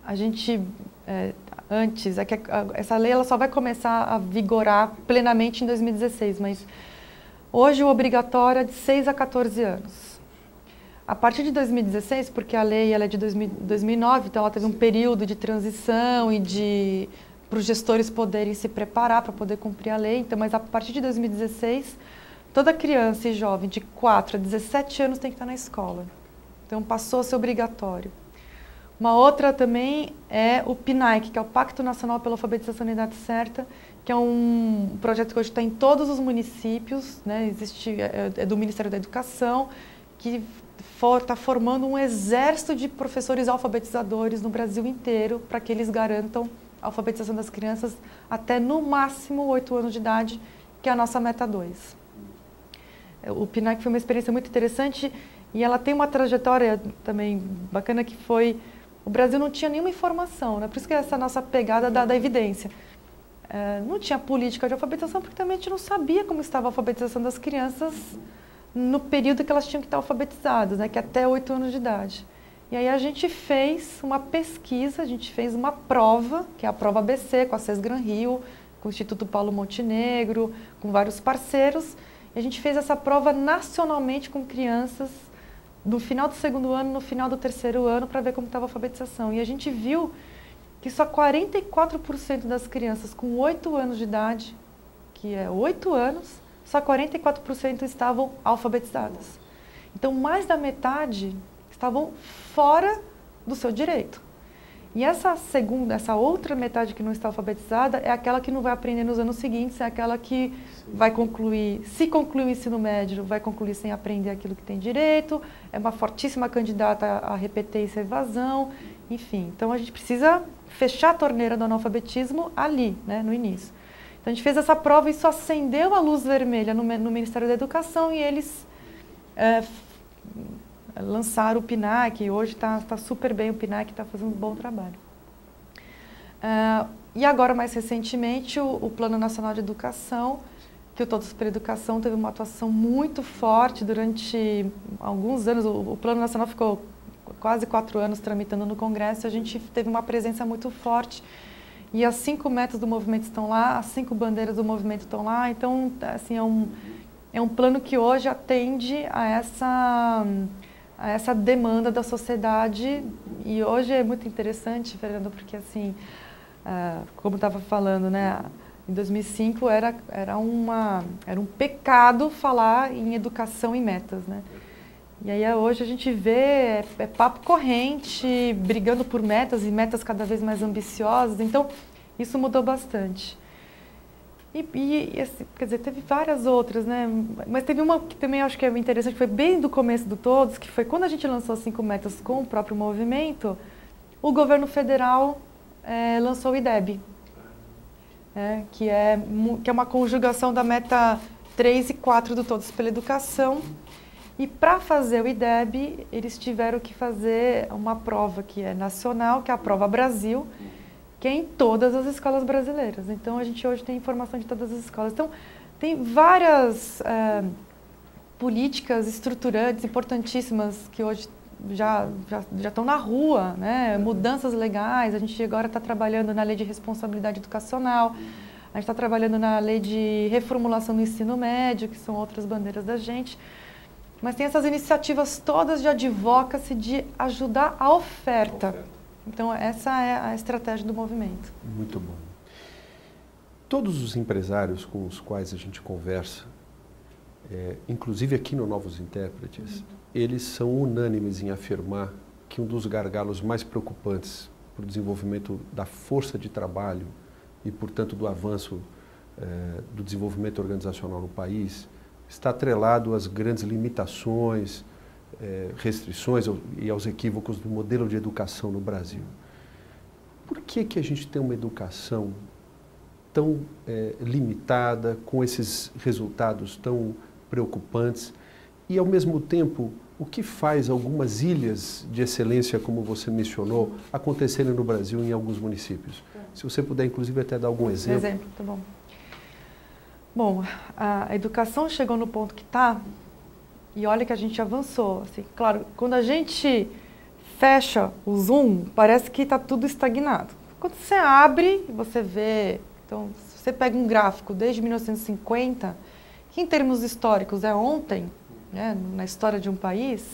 A gente, antes, que essa lei ela só vai começar a vigorar plenamente em 2016, mas hoje o obrigatório é de 6 a 14 anos. A partir de 2016, porque a lei ela é de 2009, então ela teve um período de transição e para os gestores poderem se preparar para poder cumprir a lei, então, mas a partir de 2016, toda criança e jovem de 4 a 17 anos tem que estar na escola. Então passou a ser obrigatório. Uma outra também é o PNAE, que é o Pacto Nacional pela Alfabetização na Idade Certa, que é um projeto que hoje está em todos os municípios, né? É do Ministério da Educação, que está formando um exército de professores alfabetizadores no Brasil inteiro para que eles garantam a alfabetização das crianças até, no máximo, 8 anos de idade, que é a nossa meta 2. O PNAE foi uma experiência muito interessante e ela tem uma trajetória também bacana que foi... O Brasil não tinha nenhuma informação, né? Por isso que é essa nossa pegada da evidência. Não tinha política de alfabetização, porque também a gente não sabia como estava a alfabetização das crianças no período que elas tinham que estar alfabetizadas, né? Que é até 8 anos de idade. E aí a gente fez uma pesquisa, a gente fez uma prova, que é a prova ABC, com a SESGRAN Rio, com o Instituto Paulo Montenegro, com vários parceiros. E a gente fez essa prova nacionalmente com crianças no final do 2º ano, no final do 3º ano, para ver como estava a alfabetização. E a gente viu que só 44% das crianças com 8 anos de idade, que é 8 anos, só 44% estavam alfabetizadas. Então, mais da metade estavam fora do seu direito. E essa outra metade que não está alfabetizada é aquela que não vai aprender nos anos seguintes, é aquela que vai concluir, se concluir o ensino médio, vai concluir sem aprender aquilo que tem direito, é uma fortíssima candidata a repetência e evasão, enfim. Então a gente precisa fechar a torneira do analfabetismo ali, né, no início. Então a gente fez essa prova e isso acendeu a luz vermelha no Ministério da Educação e eles lançaram o PNAE, hoje está super bem, o PNAE está fazendo um bom trabalho. E agora, mais recentemente, o Plano Nacional de Educação, que o Todos pela Educação teve uma atuação muito forte durante alguns anos. O Plano Nacional ficou quase 4 anos tramitando no Congresso, a gente teve uma presença muito forte. E as 5 metas do movimento estão lá, as 5 bandeiras do movimento estão lá. Então, assim, é um plano que hoje atende a essa demanda da sociedade. E hoje é muito interessante, Fernando, porque, assim, como estava falando, né, em 2005 era um pecado falar em educação e metas, né? E aí hoje a gente vê papo corrente, brigando por metas e metas cada vez mais ambiciosas. Então, isso mudou bastante. Quer dizer, teve várias outras, né? Mas teve uma que também acho que é interessante, que foi bem do começo do Todos, que foi quando a gente lançou as 5 metas com o próprio movimento, o governo federal lançou o IDEB, que é uma conjugação da meta 3 e 4 do Todos pela Educação. E para fazer o IDEB, eles tiveram que fazer uma prova que é nacional, que é a Prova Brasil, que é em todas as escolas brasileiras. Então, a gente hoje tem informação de todas as escolas. Então, tem várias políticas estruturantes importantíssimas que hoje já estão na rua, né? Mudanças legais. A gente agora está trabalhando na Lei de Responsabilidade Educacional, a gente está trabalhando na Lei de Reformulação do Ensino Médio, que são outras bandeiras da gente. Mas tem essas iniciativas todas de advocacy, de ajudar a oferta. Então, essa é a estratégia do movimento. Muito bom. Todos os empresários com os quais a gente conversa, inclusive aqui no Novos Intérpretes, eles são unânimes em afirmar que um dos gargalos mais preocupantes para o desenvolvimento da força de trabalho e, portanto, do avanço do desenvolvimento organizacional no país está atrelado às grandes limitações, restrições e aos equívocos do modelo de educação no Brasil. Por que a gente tem uma educação tão limitada, com esses resultados tão preocupantes e, ao mesmo tempo, o que faz algumas ilhas de excelência, como você mencionou, acontecerem no Brasil em alguns municípios? Se você puder, inclusive, até dar algum exemplo. Tá bom. Bom, a educação chegou no ponto que está, e olha que a gente avançou. Assim, claro, quando a gente fecha o Zoom, parece que está tudo estagnado. Quando você abre, você vê... Então, se você pega um gráfico desde 1950, que em termos históricos é ontem, né, na história de um país,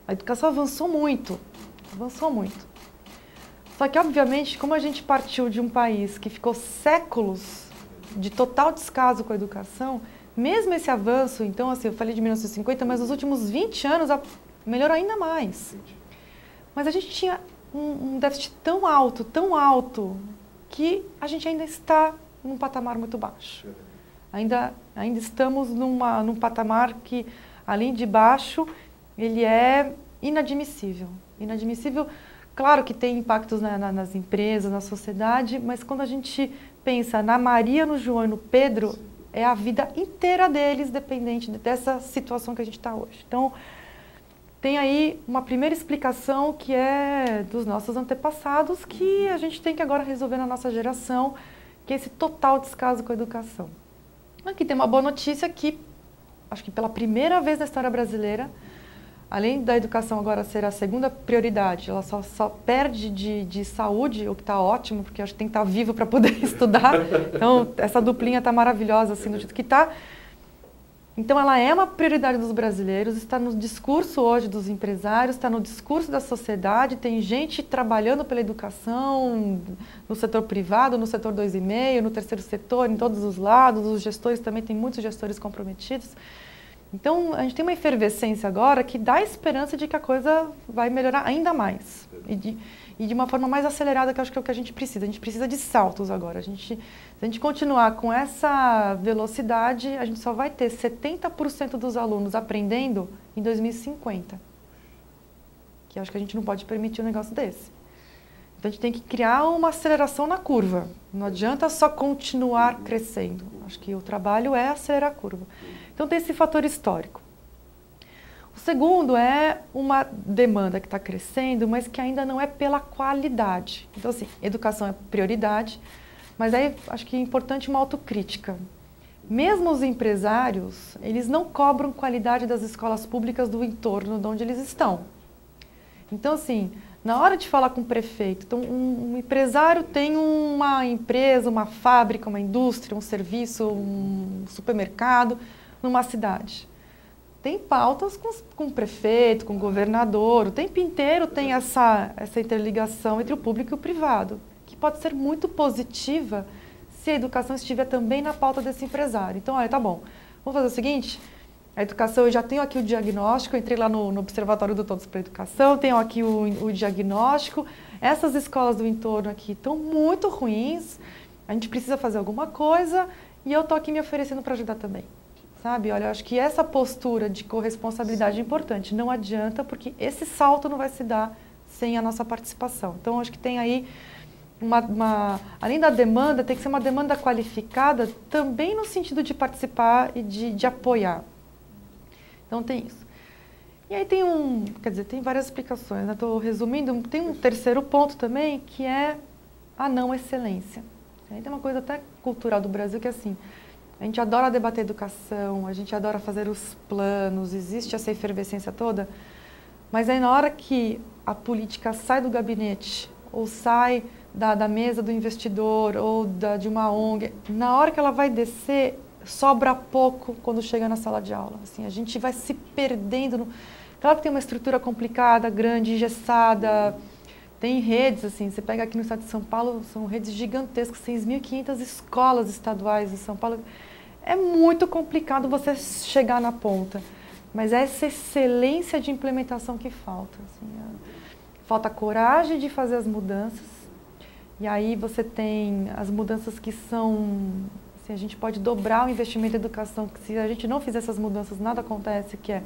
a educação avançou muito. Avançou muito. Só que, obviamente, como a gente partiu de um país que ficou séculos de total descaso com a educação, mesmo esse avanço, então, assim, eu falei de 1950, mas nos últimos 20 anos melhorou ainda mais. Mas a gente tinha um déficit tão alto, que a gente ainda está num patamar muito baixo. Ainda estamos num patamar que, além de baixo, ele é inadmissível. Inadmissível, claro que tem impactos nas empresas, na sociedade, mas quando a gente pensa na Maria, no João e no Pedro, é a vida inteira deles dependente dessa situação que a gente está hoje. Então, tem aí uma primeira explicação que é dos nossos antepassados, que a gente tem que agora resolver na nossa geração, que é esse total descaso com a educação. Aqui tem uma boa notícia que, acho que pela primeira vez na história brasileira, além da educação agora ser a segunda prioridade, ela só perde de saúde, o que está ótimo, porque acho que tem que estar vivo para poder estudar. Então, essa duplinha está maravilhosa, assim, do jeito que está. Então, ela é uma prioridade dos brasileiros, está no discurso hoje dos empresários, está no discurso da sociedade, tem gente trabalhando pela educação no setor privado, no setor 2,5, no terceiro setor, em todos os lados, os gestores também, tem muitos gestores comprometidos. Então, a gente tem uma efervescência agora que dá esperança de que a coisa vai melhorar ainda mais. E de uma forma mais acelerada, que eu acho que é o que a gente precisa. A gente precisa de saltos agora. Se a gente continuar com essa velocidade, a gente só vai ter 70% dos alunos aprendendo em 2050. Que eu acho que a gente não pode permitir um negócio desse. Então, a gente tem que criar uma aceleração na curva. Não adianta só continuar crescendo. Acho que o trabalho é acelerar a curva. Então, tem esse fator histórico. O segundo é uma demanda que está crescendo, mas que ainda não é pela qualidade. Então, assim, educação é prioridade, mas aí acho que é importante uma autocrítica. Mesmo os empresários, eles não cobram qualidade das escolas públicas do entorno de onde eles estão. Então, assim, na hora de falar com o prefeito, então, um empresário tem uma empresa, uma fábrica, uma indústria, um serviço, um supermercado numa cidade. Tem pautas com o prefeito, com o governador, o tempo inteiro tem essa interligação entre o público e o privado, que pode ser muito positiva se a educação estiver também na pauta desse empresário. Então, olha, tá bom, vamos fazer o seguinte, a educação, eu já tenho aqui o diagnóstico, eu entrei lá no Observatório do Todos para a Educação, tenho aqui o diagnóstico, essas escolas do entorno aqui estão muito ruins, a gente precisa fazer alguma coisa e eu estou aqui me oferecendo para ajudar também. Sabe? Olha, eu acho que essa postura de corresponsabilidade é importante. Não adianta, porque esse salto não vai se dar sem a nossa participação. Então, acho que tem aí, além da demanda, tem que ser uma demanda qualificada também no sentido de participar e de apoiar. Então, tem isso. E aí tem várias explicações, né? Estou resumindo. Tem um terceiro ponto também, que é a não excelência. Aí tem uma coisa até cultural do Brasil que é assim, a gente adora debater educação, a gente adora fazer os planos, existe essa efervescência toda, mas aí na hora que a política sai do gabinete, ou sai da mesa do investidor, ou de uma ONG, na hora que ela vai descer, sobra pouco quando chega na sala de aula. Assim, a gente vai se perdendo. Claro que tem uma estrutura complicada, grande, engessada, tem redes, assim, você pega aqui no estado de São Paulo, são redes gigantescas, 6.500 escolas estaduais em São Paulo. É muito complicado você chegar na ponta, mas é essa excelência de implementação que falta. Assim, falta coragem de fazer as mudanças, e aí você tem as mudanças que são... Assim, a gente pode dobrar o investimento em educação, que se a gente não fizer essas mudanças, nada acontece, que é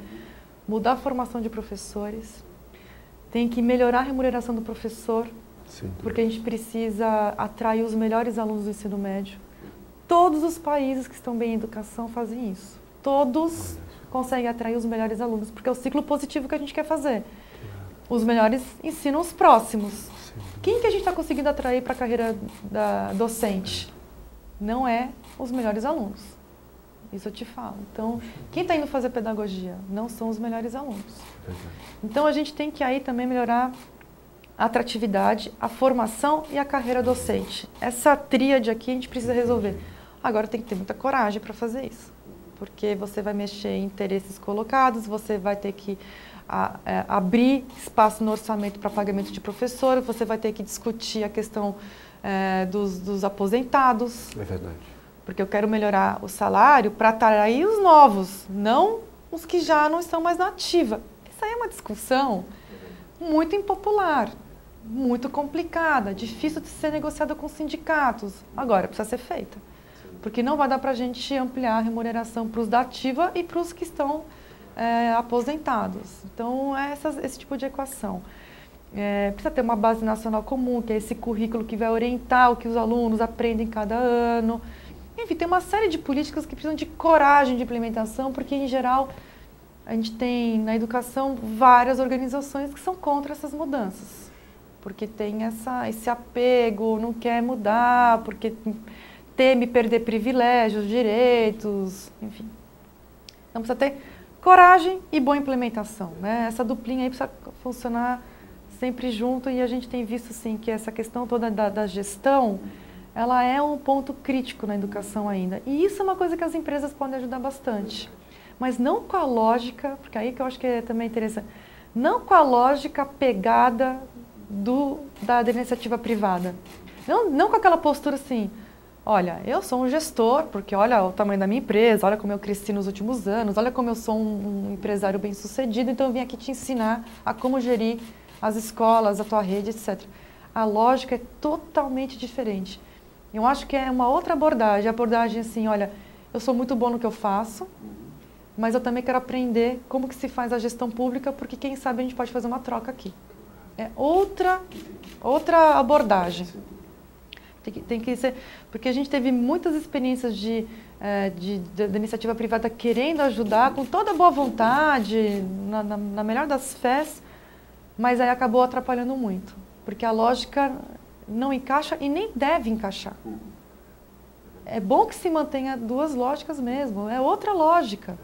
mudar a formação de professores, tem que melhorar a remuneração do professor, porque a gente precisa atrair os melhores alunos do ensino médio. Todos os países que estão bem em educação fazem isso. Todos conseguem atrair os melhores alunos, porque é o ciclo positivo que a gente quer fazer. Os melhores ensinam os próximos. Quem que a gente está conseguindo atrair para a carreira docente? Não é os melhores alunos. Isso eu te falo. Então, quem está indo fazer pedagogia? Não são os melhores alunos. Então, a gente tem que aí também melhorar a atratividade, a formação e a carreira docente. Essa tríade aqui a gente precisa resolver. Agora tem que ter muita coragem para fazer isso, porque você vai mexer em interesses colocados, você vai ter que abrir espaço no orçamento para pagamento de professor, você vai ter que discutir a questão dos aposentados. É verdade. Porque eu quero melhorar o salário para atrair os novos, não os que já não estão mais na ativa. Essa aí é uma discussão muito impopular, muito complicada, difícil de ser negociada com sindicatos. Agora, precisa ser feita. Porque não vai dar para a gente ampliar a remuneração para os da ativa e para os que estão aposentados. Então, é esse tipo de equação. Precisa ter uma base nacional comum, que é esse currículo que vai orientar o que os alunos aprendem cada ano. Enfim, tem uma série de políticas que precisam de coragem de implementação, porque, em geral, a gente tem na educação várias organizações que são contra essas mudanças. Porque tem esse apego, não quer mudar, porque teme perder privilégios, direitos, enfim. Então precisa ter coragem e boa implementação, né? Essa duplinha aí precisa funcionar sempre junto, e a gente tem visto sim que essa questão toda da gestão, ela é um ponto crítico na educação ainda. E isso é uma coisa que as empresas podem ajudar bastante. Mas não com a lógica, porque aí que eu acho que é também interessante, não com a lógica pegada da iniciativa privada. Não com aquela postura assim, olha, eu sou um gestor, porque olha o tamanho da minha empresa, olha como eu cresci nos últimos anos, olha como eu sou um empresário bem-sucedido, então eu vim aqui te ensinar a como gerir as escolas, a tua rede, etc. A lógica é totalmente diferente. Eu acho que é uma outra abordagem, a abordagem assim, olha, eu sou muito bom no que eu faço, mas eu também quero aprender como que se faz a gestão pública, porque quem sabe a gente pode fazer uma troca aqui. É outra abordagem. Tem que ser, porque a gente teve muitas experiências de iniciativa privada querendo ajudar, com toda boa vontade, na melhor das fés, mas aí acabou atrapalhando muito, porque a lógica não encaixa e nem deve encaixar. É bom que se mantenha duas lógicas mesmo, é outra lógica.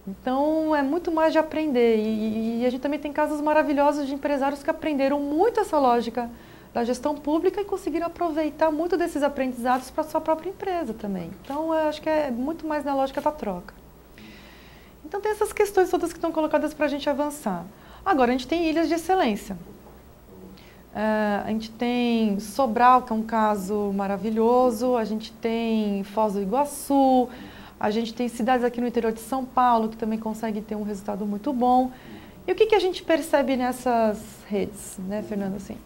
Então, é muito mais de aprender. E a gente também tem casos maravilhosos de empresários que aprenderam muito essa lógica da gestão pública e conseguiram aproveitar muito desses aprendizados para a sua própria empresa também. Então, eu acho que é muito mais na lógica da troca. Então, tem essas questões todas que estão colocadas para a gente avançar. Agora, a gente tem ilhas de excelência. A gente tem Sobral, que é um caso maravilhoso. A gente tem Foz do Iguaçu. A gente tem cidades aqui no interior de São Paulo que também conseguem ter um resultado muito bom. E o que a gente percebe nessas redes, né, Fernando? Assim,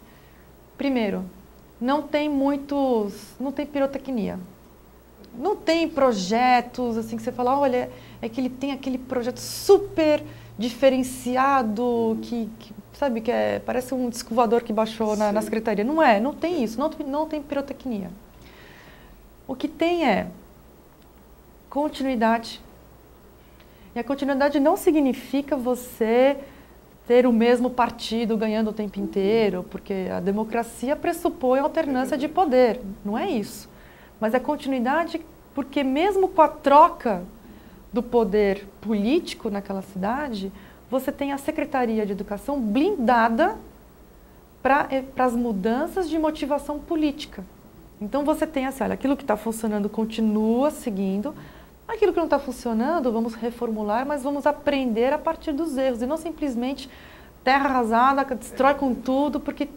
primeiro, não tem pirotecnia. Não tem projetos assim que você fala, olha, é que ele tem aquele projeto super diferenciado que sabe, que parece um disco voador que baixou na secretaria. Não tem isso, não tem pirotecnia. O que tem é continuidade. E a continuidade não significa você ter o mesmo partido ganhando o tempo inteiro, porque a democracia pressupõe alternância de poder, não é isso. Mas é continuidade porque mesmo com a troca do poder político naquela cidade, você tem a Secretaria de Educação blindada para as mudanças de motivação política. Então você tem assim, olha, aquilo que está funcionando continua seguindo, aquilo que não está funcionando, vamos reformular, mas vamos aprender a partir dos erros. E não simplesmente terra arrasada, destrói com tudo, porque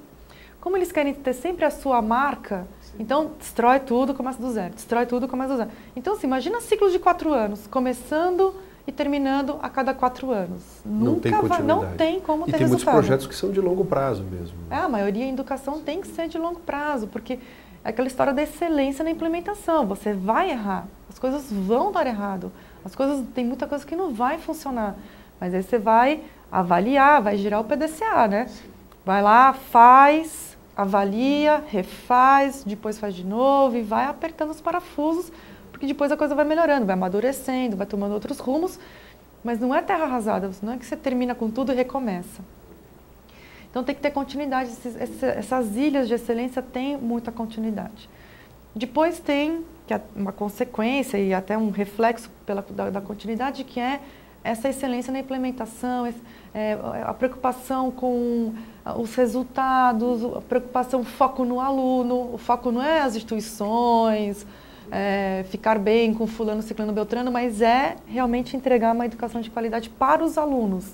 como eles querem ter sempre a sua marca, então destrói tudo, começa do zero. Destrói tudo, começa do zero. Então, assim, imagina ciclos de 4 anos, começando e terminando a cada 4 anos. Não tem continuidade. Não tem como ter resultado. E tem muitos projetos que são de longo prazo mesmo. A maioria em educação tem que ser de longo prazo, porque é aquela história da excelência na implementação. Você vai errar, as coisas vão dar errado, tem muita coisa que não vai funcionar. Mas aí você vai avaliar, vai girar o PDCA, né? Vai lá, faz, avalia, refaz, depois faz de novo e vai apertando os parafusos, porque depois a coisa vai melhorando, vai amadurecendo, vai tomando outros rumos. Mas não é terra arrasada, não é que você termina com tudo e recomeça. Então tem que ter continuidade, essas ilhas de excelência têm muita continuidade. Depois tem que é uma consequência e até um reflexo da continuidade, que é essa excelência na implementação, a preocupação com os resultados, a preocupação, o foco no aluno, o foco não é as instituições, ficar bem com fulano, ciclano, beltrano, mas é realmente entregar uma educação de qualidade para os alunos.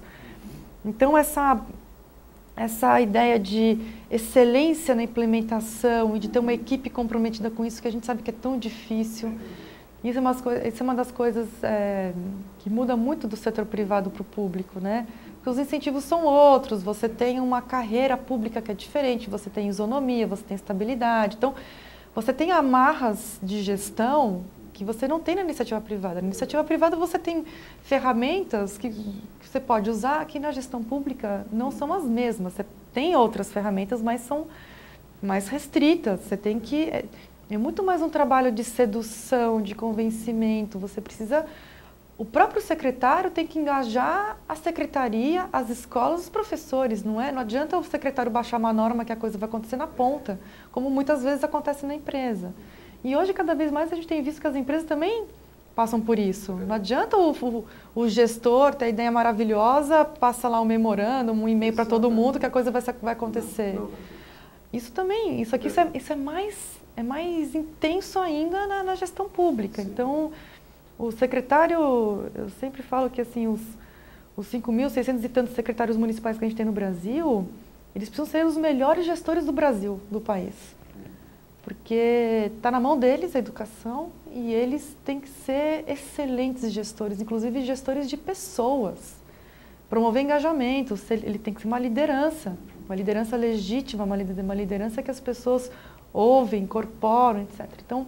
Então essa ideia de excelência na implementação e de ter uma equipe comprometida com isso, que a gente sabe que é tão difícil, isso é uma das coisas que muda muito do setor privado para o público, né? Porque os incentivos são outros, você tem uma carreira pública que é diferente, você tem isonomia, você tem estabilidade, então você tem amarras de gestão que você não tem na iniciativa privada. Na iniciativa privada você tem ferramentas que você pode usar, que na gestão pública não são as mesmas. Você tem outras ferramentas, mas são mais restritas. Você tem que... É muito mais um trabalho de sedução, de convencimento. Você precisa... O próprio secretário tem que engajar a secretaria, as escolas, os professores, não é? Não adianta o secretário baixar uma norma que a coisa vai acontecer na ponta, como muitas vezes acontece na empresa. E hoje, cada vez mais, a gente tem visto que as empresas também passam por isso. Não adianta o gestor ter a ideia maravilhosa, passa lá um memorando, um e-mail para todo mundo que a coisa vai acontecer. Isso também, isso é mais intenso ainda na gestão pública. Então, o secretário, eu sempre falo que assim, os 5.600 e tantos secretários municipais que a gente tem no Brasil, eles precisam ser os melhores gestores do Brasil, do país. porque está na mão deles a educação e eles têm que ser excelentes gestores, inclusive gestores de pessoas. Promover engajamento, ele tem que ser uma liderança legítima, uma liderança que as pessoas ouvem, incorporam, etc. Então,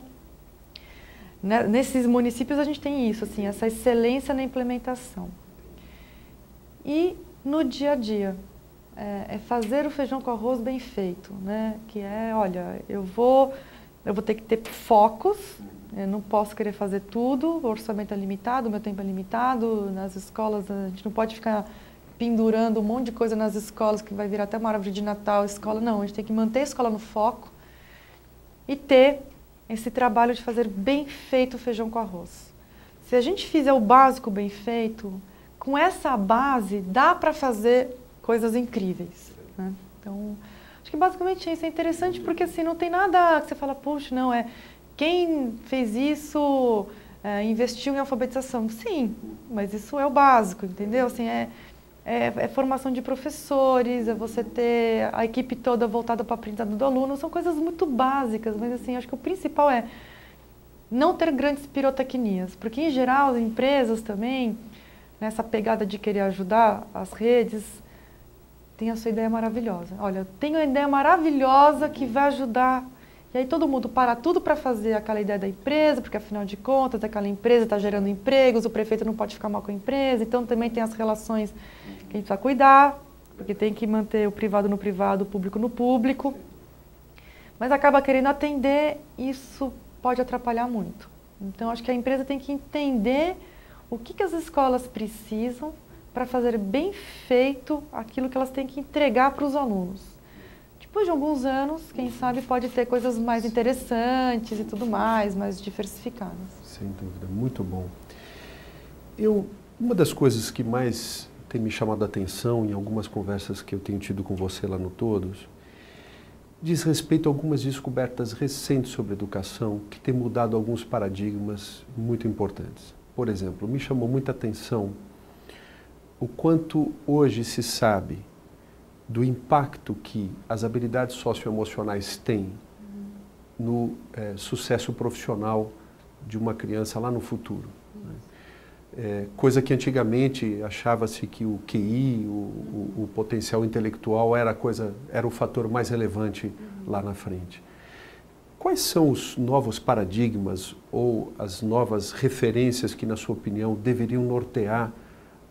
nesses municípios a gente tem isso, assim, essa excelência na implementação. E no dia a dia, é fazer o feijão com arroz bem feito, né? Que é, olha, eu vou ter que ter focos, eu não posso querer fazer tudo, o orçamento é limitado, o meu tempo é limitado, nas escolas a gente não pode ficar pendurando um monte de coisa nas escolas que vai virar até uma árvore de Natal, escola, não, a gente tem que manter a escola no foco e ter esse trabalho de fazer bem feito o feijão com arroz. Se a gente fizer o básico bem feito, com essa base dá para fazer coisas incríveis, né? Então, acho que basicamente isso é interessante porque assim, não tem nada que você fala, puxa, não, quem fez isso investiu em alfabetização. Sim, mas isso é o básico, entendeu? Assim, é formação de professores, é você ter a equipe toda voltada para a aprendizado do aluno, são coisas muito básicas, mas assim, acho que o principal é não ter grandes pirotecnias, porque em geral as empresas também, nessa pegada de querer ajudar as redes, tem a sua ideia maravilhosa. Olha, eu tenho uma ideia maravilhosa que vai ajudar. E aí todo mundo para tudo para fazer aquela ideia da empresa, porque afinal de contas aquela empresa está gerando empregos, o prefeito não pode ficar mal com a empresa, então também tem as relações que a gente precisa cuidar, porque tem que manter o privado no privado, o público no público. Mas acaba querendo atender, isso pode atrapalhar muito. Então acho que a empresa tem que entender o que as escolas precisam para fazer bem feito aquilo que elas têm que entregar para os alunos. Depois de alguns anos, quem sabe pode ter coisas mais interessantes e tudo mais diversificadas. Sem dúvida, muito bom. Uma das coisas que mais tem me chamado a atenção em algumas conversas que eu tenho tido com você lá no Todos, diz respeito a algumas descobertas recentes sobre educação que têm mudado alguns paradigmas muito importantes. Por exemplo, me chamou muita atenção o quanto hoje se sabe do impacto que as habilidades socioemocionais têm no sucesso profissional de uma criança lá no futuro. Né? Coisa que antigamente achava-se que o QI, o potencial intelectual era o fator mais relevante lá na frente. Quais são os novos paradigmas ou as novas referências que, na sua opinião, deveriam nortear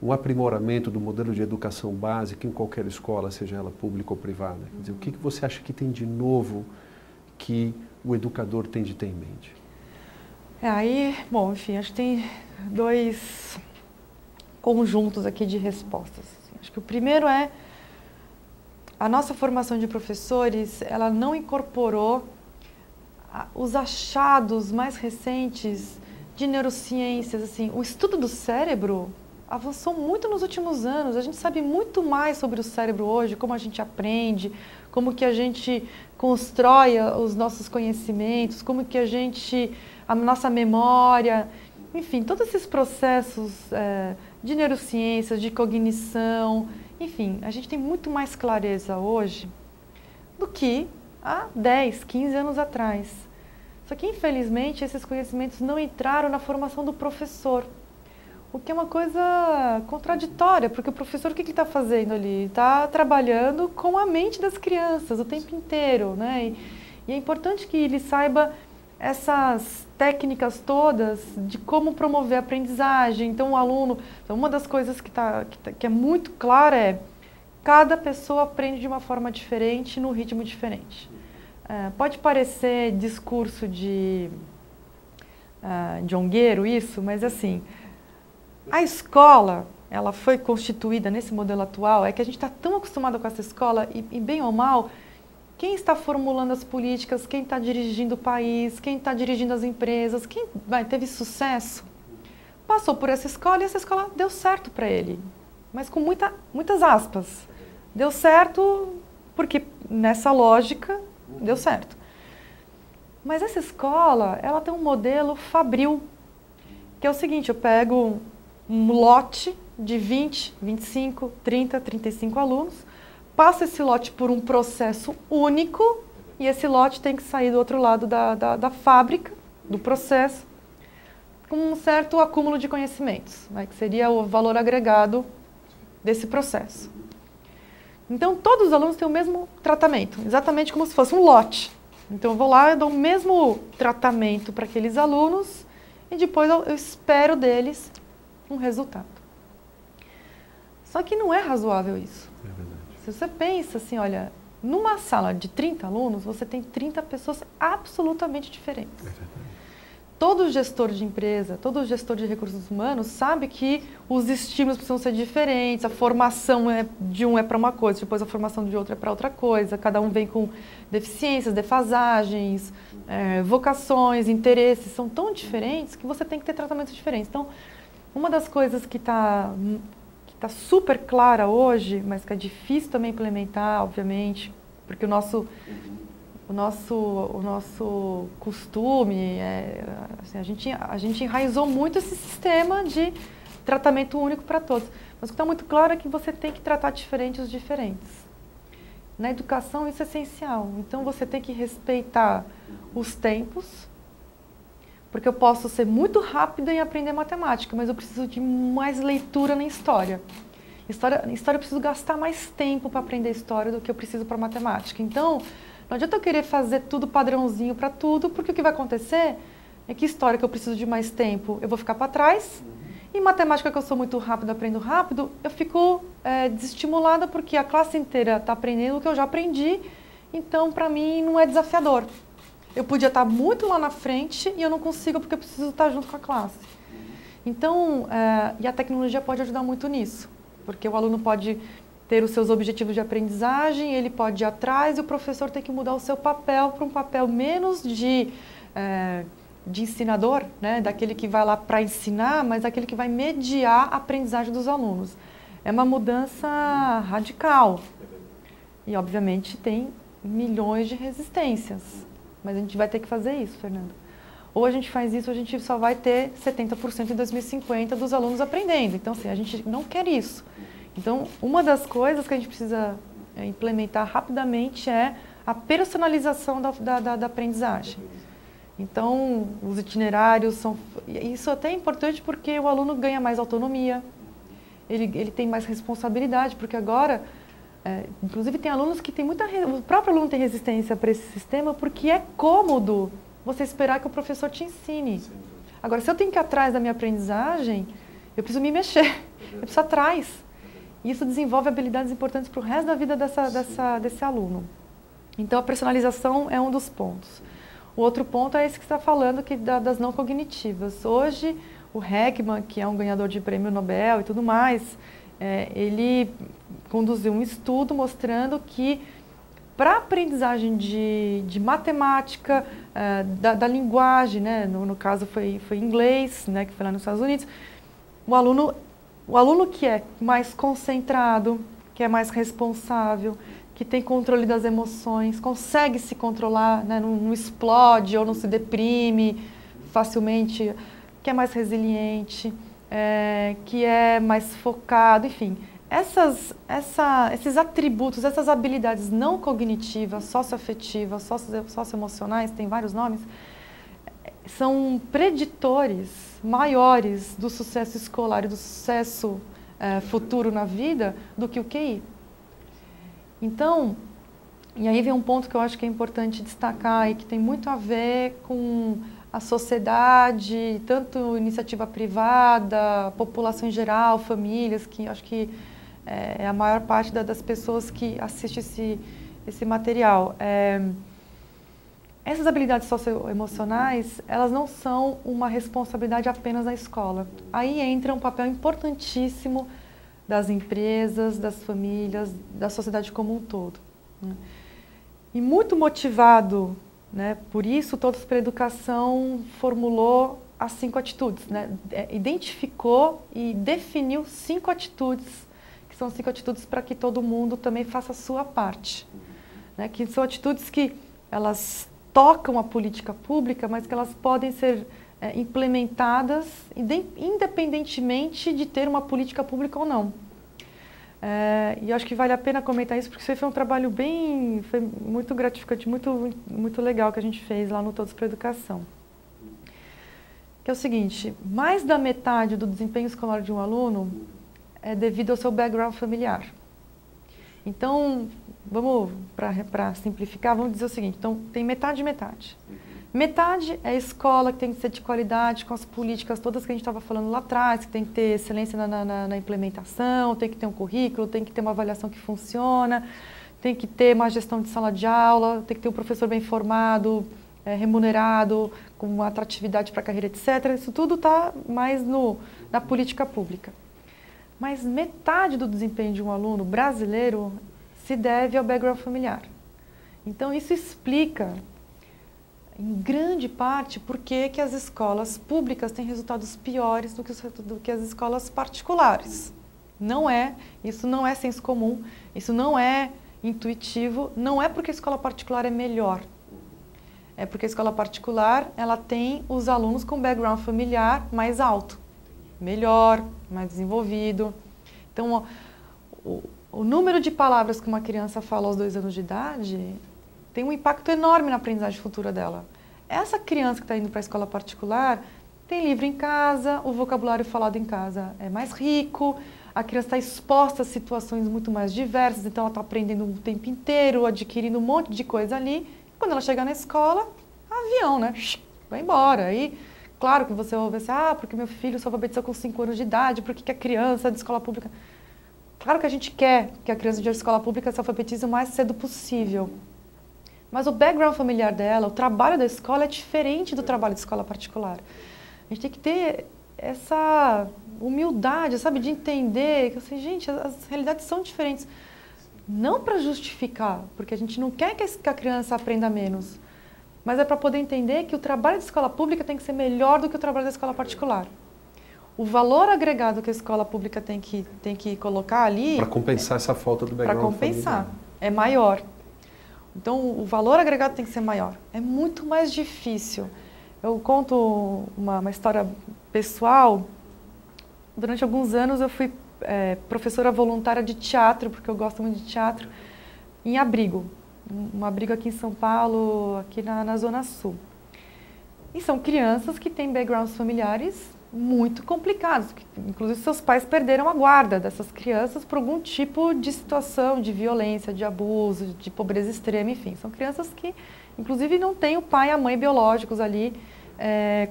um aprimoramento do modelo de educação básica em qualquer escola, seja ela pública ou privada? Quer dizer, o que você acha que tem de novo que o educador tem de ter em mente? Bom, enfim, acho que tem dois conjuntos aqui de respostas. Acho que o primeiro é a nossa formação de professores, ela não incorporou os achados mais recentes de neurociências, assim, o estudo do cérebro avançou muito nos últimos anos. A gente sabe muito mais sobre o cérebro hoje, como a gente aprende, como que a gente constrói os nossos conhecimentos, como que a nossa memória, enfim, todos esses processos de neurociências, de cognição, enfim, a gente tem muito mais clareza hoje do que há 10, 15 anos atrás. Só que, infelizmente, esses conhecimentos não entraram na formação do professor. O que é uma coisa contraditória, porque o professor, o que ele está fazendo ali? Está trabalhando com a mente das crianças o tempo inteiro, né? E é importante que ele saiba essas técnicas todas de como promover a aprendizagem. Então, o aluno... Então, uma das coisas que é muito clara é cada pessoa aprende de uma forma diferente, num ritmo diferente. Pode parecer discurso de ongueiro isso, mas assim... A escola, ela foi constituída nesse modelo atual, é que a gente está tão acostumado com essa escola e bem ou mal, quem está formulando as políticas, quem está dirigindo o país, quem está dirigindo as empresas, quem teve sucesso, passou por essa escola e essa escola deu certo para ele, mas com muitas aspas. Deu certo porque nessa lógica deu certo. Mas essa escola, ela tem um modelo fabril, que é o seguinte, eu pego um lote de 20, 25, 30, 35 alunos, passo esse lote por um processo único e esse lote tem que sair do outro lado da fábrica, do processo, com um certo acúmulo de conhecimentos, né, que seria o valor agregado desse processo. Então, todos os alunos têm o mesmo tratamento, exatamente como se fosse um lote. Então, eu vou lá e dou o mesmo tratamento para aqueles alunos e depois eu espero deles um resultado. Só que não é razoável isso. É verdade. Se você pensa assim, olha, numa sala de 30 alunos, você tem 30 pessoas absolutamente diferentes. É verdade. Todo gestor de empresa, todo gestor de recursos humanos sabe que os estímulos precisam ser diferentes, a formação de um é para uma coisa, depois a formação de outro é para outra coisa, cada um vem com deficiências, defasagens, vocações, interesses, são tão diferentes que você tem que ter tratamentos diferentes. Então, uma das coisas que está super clara hoje, mas que é difícil também implementar, obviamente, porque o nosso costume, assim, a gente enraizou muito esse sistema de tratamento único para todos. Mas o que está muito claro é que você tem que tratar diferente os diferentes. Na educação isso é essencial. Então você tem que respeitar os tempos, porque eu posso ser muito rápida em aprender matemática, mas eu preciso de mais leitura na história. História eu preciso gastar mais tempo para aprender história do que eu preciso para matemática. Então, não adianta eu querer fazer tudo padrãozinho para tudo, porque o que vai acontecer é que história que eu preciso de mais tempo, eu vou ficar para trás. E matemática que eu sou muito rápida, aprendo rápido, eu fico desestimulada porque a classe inteira está aprendendo o que eu já aprendi. Então, para mim, não é desafiador. Eu podia estar muito lá na frente e eu não consigo porque eu preciso estar junto com a classe. Então, e a tecnologia pode ajudar muito nisso, porque o aluno pode ter os seus objetivos de aprendizagem, ele pode ir atrás e o professor tem que mudar o seu papel para um papel menos de ensinador, né? Daquele que vai lá para ensinar, mas daquele que vai mediar a aprendizagem dos alunos. É uma mudança radical e, obviamente, tem milhões de resistências, mas a gente vai ter que fazer isso, Fernando. Ou a gente faz isso, ou a gente só vai ter 70% em 2050 dos alunos aprendendo. Então, assim, a gente não quer isso. Então, uma das coisas que a gente precisa implementar rapidamente é a personalização da aprendizagem. Então, os itinerários são... Isso até é importante porque o aluno ganha mais autonomia, ele tem mais responsabilidade, porque agora, inclusive tem alunos que têm muita... O próprio aluno tem resistência para esse sistema porque é cômodo você esperar que o professor te ensine. Agora, se eu tenho que ir atrás da minha aprendizagem, eu preciso me mexer, eu preciso ir atrás. Isso desenvolve habilidades importantes para o resto da vida desse aluno. Então, a personalização é um dos pontos. O outro ponto é esse que você está falando, das não cognitivas. Hoje, o Heckman, que é um ganhador de prêmio Nobel e tudo mais, ele conduziu um estudo mostrando que, para a aprendizagem de matemática, da linguagem, né, no caso foi inglês, né, que foi lá nos Estados Unidos, o aluno que é mais concentrado, que é mais responsável, que tem controle das emoções, consegue se controlar, né, não explode ou não se deprime facilmente, que é mais resiliente, que é mais focado, enfim. Esses atributos, essas habilidades não cognitivas, socioafetivas, socioemocionais, tem vários nomes, são preditores maiores do sucesso escolar e do sucesso futuro na vida do que o QI. Então, e aí vem um ponto que eu acho que é importante destacar e que tem muito a ver com a sociedade, tanto iniciativa privada, população em geral, famílias, que acho que é a maior parte das pessoas que assiste esse material. Essas habilidades socioemocionais, elas não são uma responsabilidade apenas da escola. Aí entra um papel importantíssimo das empresas, das famílias, da sociedade como um todo, né? E muito motivado, né, por isso, Todos pela Educação formulou as 5 atitudes, né? Identificou e definiu 5 atitudes, que são 5 atitudes para que todo mundo também faça a sua parte, né? Que são atitudes que elas tocam a política pública, mas que elas podem ser implementadas independentemente de ter uma política pública ou não. E acho que vale a pena comentar isso, porque isso foi um trabalho foi muito gratificante, muito legal que a gente fez lá no Todos para a Educação. Que é o seguinte, mais da metade do desempenho escolar de um aluno é devido ao seu background familiar. Então, para simplificar, vamos dizer o seguinte, então tem metade e metade. Metade é a escola, que tem que ser de qualidade, com as políticas todas que a gente estava falando lá atrás, que tem que ter excelência na implementação, tem que ter um currículo, tem que ter uma avaliação que funciona, tem que ter uma gestão de sala de aula, tem que ter um professor bem formado, remunerado, com uma atratividade para a carreira, etc. Isso tudo está mais na política pública. Mas metade do desempenho de um aluno brasileiro se deve ao background familiar. Então, isso explica, em grande parte, por que as escolas públicas têm resultados piores do que as escolas particulares. Isso não é senso comum, isso não é intuitivo, não é porque a escola particular é melhor. É porque a escola particular ela tem os alunos com background familiar mais alto, melhor, mais desenvolvido. Então, o número de palavras que uma criança fala aos 2 anos de idade tem um impacto enorme na aprendizagem futura dela. Essa criança que está indo para a escola particular tem livro em casa, o vocabulário falado em casa é mais rico, a criança está exposta a situações muito mais diversas, então ela está aprendendo o tempo inteiro, adquirindo um monte de coisa ali. Quando ela chegar na escola, avião, né? Vai embora. Aí, claro que você ouve assim, porque meu filho se alfabetizou com 5 anos de idade, por que a criança de escola pública... Claro que a gente quer que a criança de escola pública se alfabetize o mais cedo possível. Mas o background familiar dela, o trabalho da escola é diferente do trabalho de escola particular. A gente tem que ter essa humildade, sabe, de entender que, assim, gente, as realidades são diferentes. Não para justificar, porque a gente não quer que a criança aprenda menos, mas é para poder entender que o trabalho de escola pública tem que ser melhor do que o trabalho da escola particular. O valor agregado que a escola pública tem que colocar ali... Para compensar essa falta do background familiar. Para compensar, familiar. É maior. Então, o valor agregado tem que ser maior. É muito mais difícil. Eu conto uma história pessoal. Durante alguns anos eu fui professora voluntária de teatro, porque eu gosto muito de teatro, em abrigo. Um abrigo aqui em São Paulo, aqui na Zona Sul. E são crianças que têm backgrounds familiares muito complicados. Inclusive, seus pais perderam a guarda dessas crianças por algum tipo de situação de violência, de abuso, de pobreza extrema, enfim. São crianças que, inclusive, não têm o pai e a mãe biológicos ali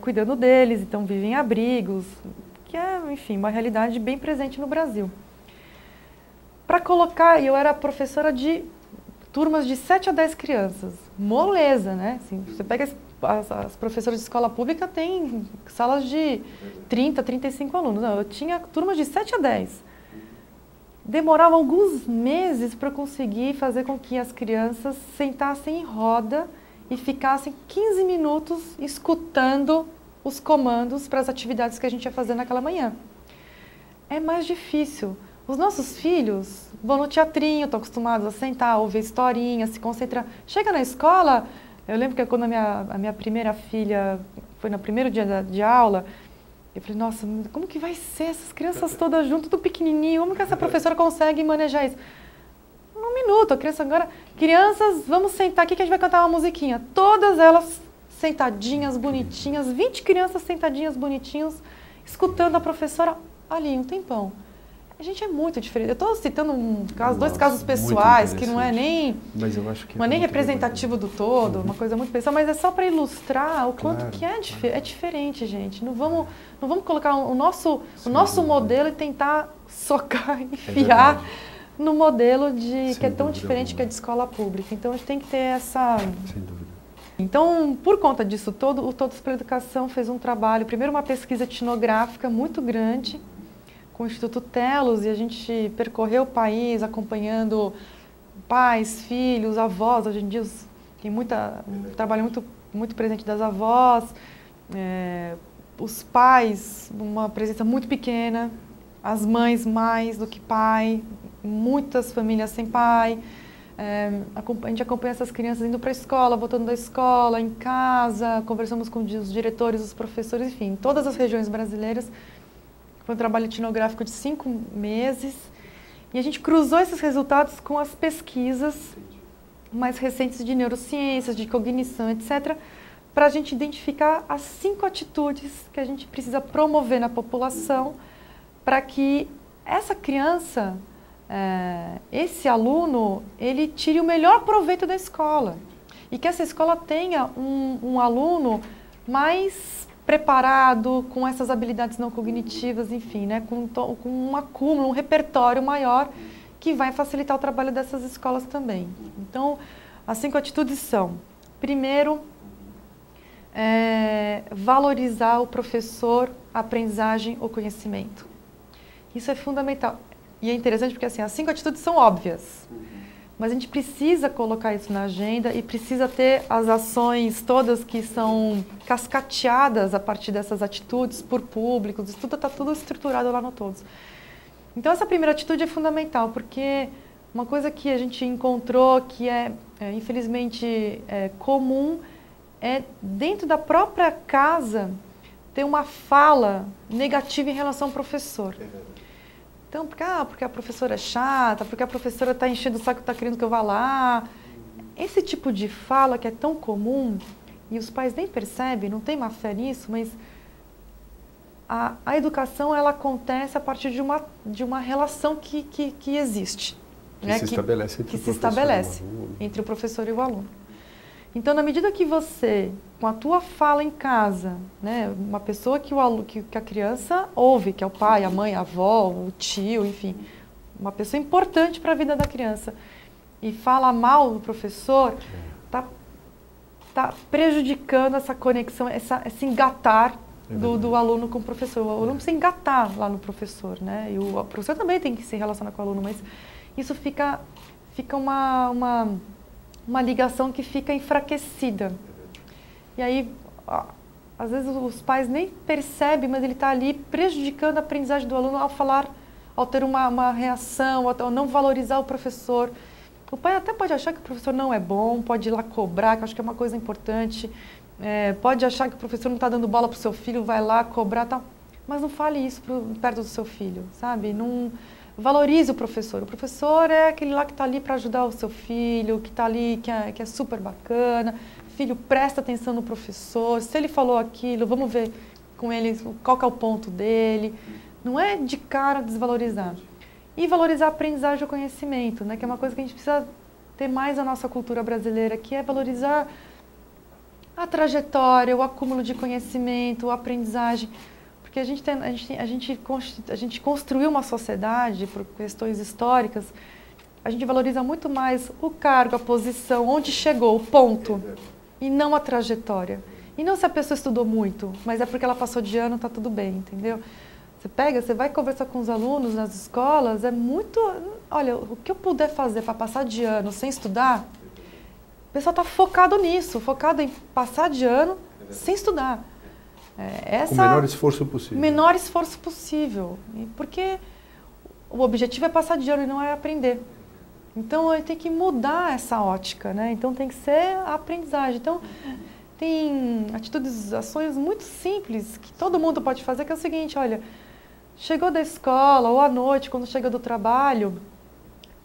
cuidando deles, então vivem em abrigos, que é, enfim, uma realidade bem presente no Brasil. Para colocar, eu era professora de turmas de 7 a 10 crianças, moleza, né? Assim, você pega as professoras de escola pública têm salas de 30, 35 alunos. Não, eu tinha turmas de 7 a 10. Demorava alguns meses para conseguir fazer com que as crianças sentassem em roda e ficassem 15 minutos escutando os comandos para as atividades que a gente ia fazer naquela manhã. É mais difícil. Os nossos filhos vão no teatrinho, estão acostumados a sentar, ouvir historinha, se concentrar. Chega na escola, eu lembro que quando a minha primeira filha foi no primeiro dia de aula, eu falei, nossa, como que vai ser essas crianças todas juntas, tudo pequenininho, como que essa professora consegue manejar isso? Um minuto, a criança agora... Crianças, vamos sentar aqui que a gente vai cantar uma musiquinha. Todas elas sentadinhas, bonitinhas, 20 crianças sentadinhas, bonitinhos, escutando a professora ali um tempão. A gente é muito diferente. Eu estou citando dois casos pessoais, que não é nem, mas eu acho que não é nem representativo do todo, uma coisa muito pessoal, mas é só para ilustrar o quanto que é diferente, gente. Não vamos colocar o nosso modelo e tentar socar, enfiar no modelo que é tão diferente que é de escola pública. Então, a gente tem que ter essa... Sem dúvida. Então, por conta disso todo, o Todos para a Educação fez um trabalho, primeiro uma pesquisa etnográfica muito grande, com o Instituto Telos, e a gente percorreu o país acompanhando pais, filhos, avós. Hoje em dia tem um trabalho muito presente das avós, os pais, uma presença muito pequena, as mães mais do que pai, muitas famílias sem pai. A gente acompanha essas crianças indo para a escola, voltando da escola, em casa, conversamos com os diretores, os professores, enfim, em todas as regiões brasileiras. Foi um trabalho etnográfico de 5 meses E a gente cruzou esses resultados com as pesquisas mais recentes de neurociências, de cognição, etc., para a gente identificar as 5 atitudes que a gente precisa promover na população para que essa criança, esse aluno, ele tire o melhor proveito da escola. E que essa escola tenha um aluno mais preparado, com essas habilidades não cognitivas, enfim, né, com um acúmulo, um repertório maior, que vai facilitar o trabalho dessas escolas também. Então, as 5 atitudes são, primeiro, valorizar o professor, a aprendizagem, o conhecimento. Isso é fundamental. E é interessante porque assim, as 5 atitudes são óbvias, mas a gente precisa colocar isso na agenda e precisa ter as ações todas que são cascateadas a partir dessas atitudes por públicos, isso tudo está tudo estruturado lá no Todos. Então essa primeira atitude é fundamental, porque uma coisa que a gente encontrou que infelizmente comum é dentro da própria casa ter uma fala negativa em relação ao professor. Então, porque a professora é chata, porque a professora está enchendo o saco, está querendo que eu vá lá. Esse tipo de fala que é tão comum, e os pais nem percebem, não tem má fé nisso, mas a educação ela acontece a partir de uma relação que existe. Que se estabelece entre o professor e o aluno. Então, na medida que você, com a tua fala em casa, né, uma pessoa que a criança ouve, que é o pai, a mãe, a avó, o tio, enfim, uma pessoa importante para a vida da criança, e fala mal do professor, tá prejudicando essa conexão, esse engatar do aluno com o professor. O aluno precisa engatar lá no professor, né? E o professor também tem que se relacionar com o aluno, mas isso fica uma ligação que fica enfraquecida. E aí, às vezes os pais nem percebem, mas ele está ali prejudicando a aprendizagem do aluno ao ter uma reação, ao não valorizar o professor. O pai até pode achar que o professor não é bom, pode ir lá cobrar, que eu acho que é uma coisa importante, pode achar que o professor não está dando bola para o seu filho, vai lá cobrar, tal. Mas não fale isso perto do seu filho, sabe? Não valorize o professor. O professor é aquele lá que está ali para ajudar o seu filho, que está ali, que é super bacana. Filho, presta atenção no professor. Se ele falou aquilo, vamos ver com ele qual que é o ponto dele. Não é de cara desvalorizar. E valorizar a aprendizagem e o conhecimento, né? Que é uma coisa que a gente precisa ter mais na nossa cultura brasileira, que é valorizar a trajetória, o acúmulo de conhecimento, a aprendizagem. Porque a gente construiu uma sociedade, por questões históricas, a gente valoriza muito mais o cargo, a posição, onde chegou, o ponto, e não a trajetória. E não se a pessoa estudou muito, mas é porque ela passou de ano, está tudo bem, entendeu? Você vai conversar com os alunos nas escolas, é muito... Olha, o que eu puder fazer para passar de ano sem estudar, o pessoal está focado nisso, focado em passar de ano sem estudar. Com o menor esforço possível. Menor esforço possível. Porque o objetivo é passar de ano e não é aprender. Então, tem que mudar essa ótica, né? Então, tem que ser a aprendizagem. Então, tem ações muito simples que todo mundo pode fazer, que é o seguinte, olha, chegou da escola ou à noite, quando chega do trabalho,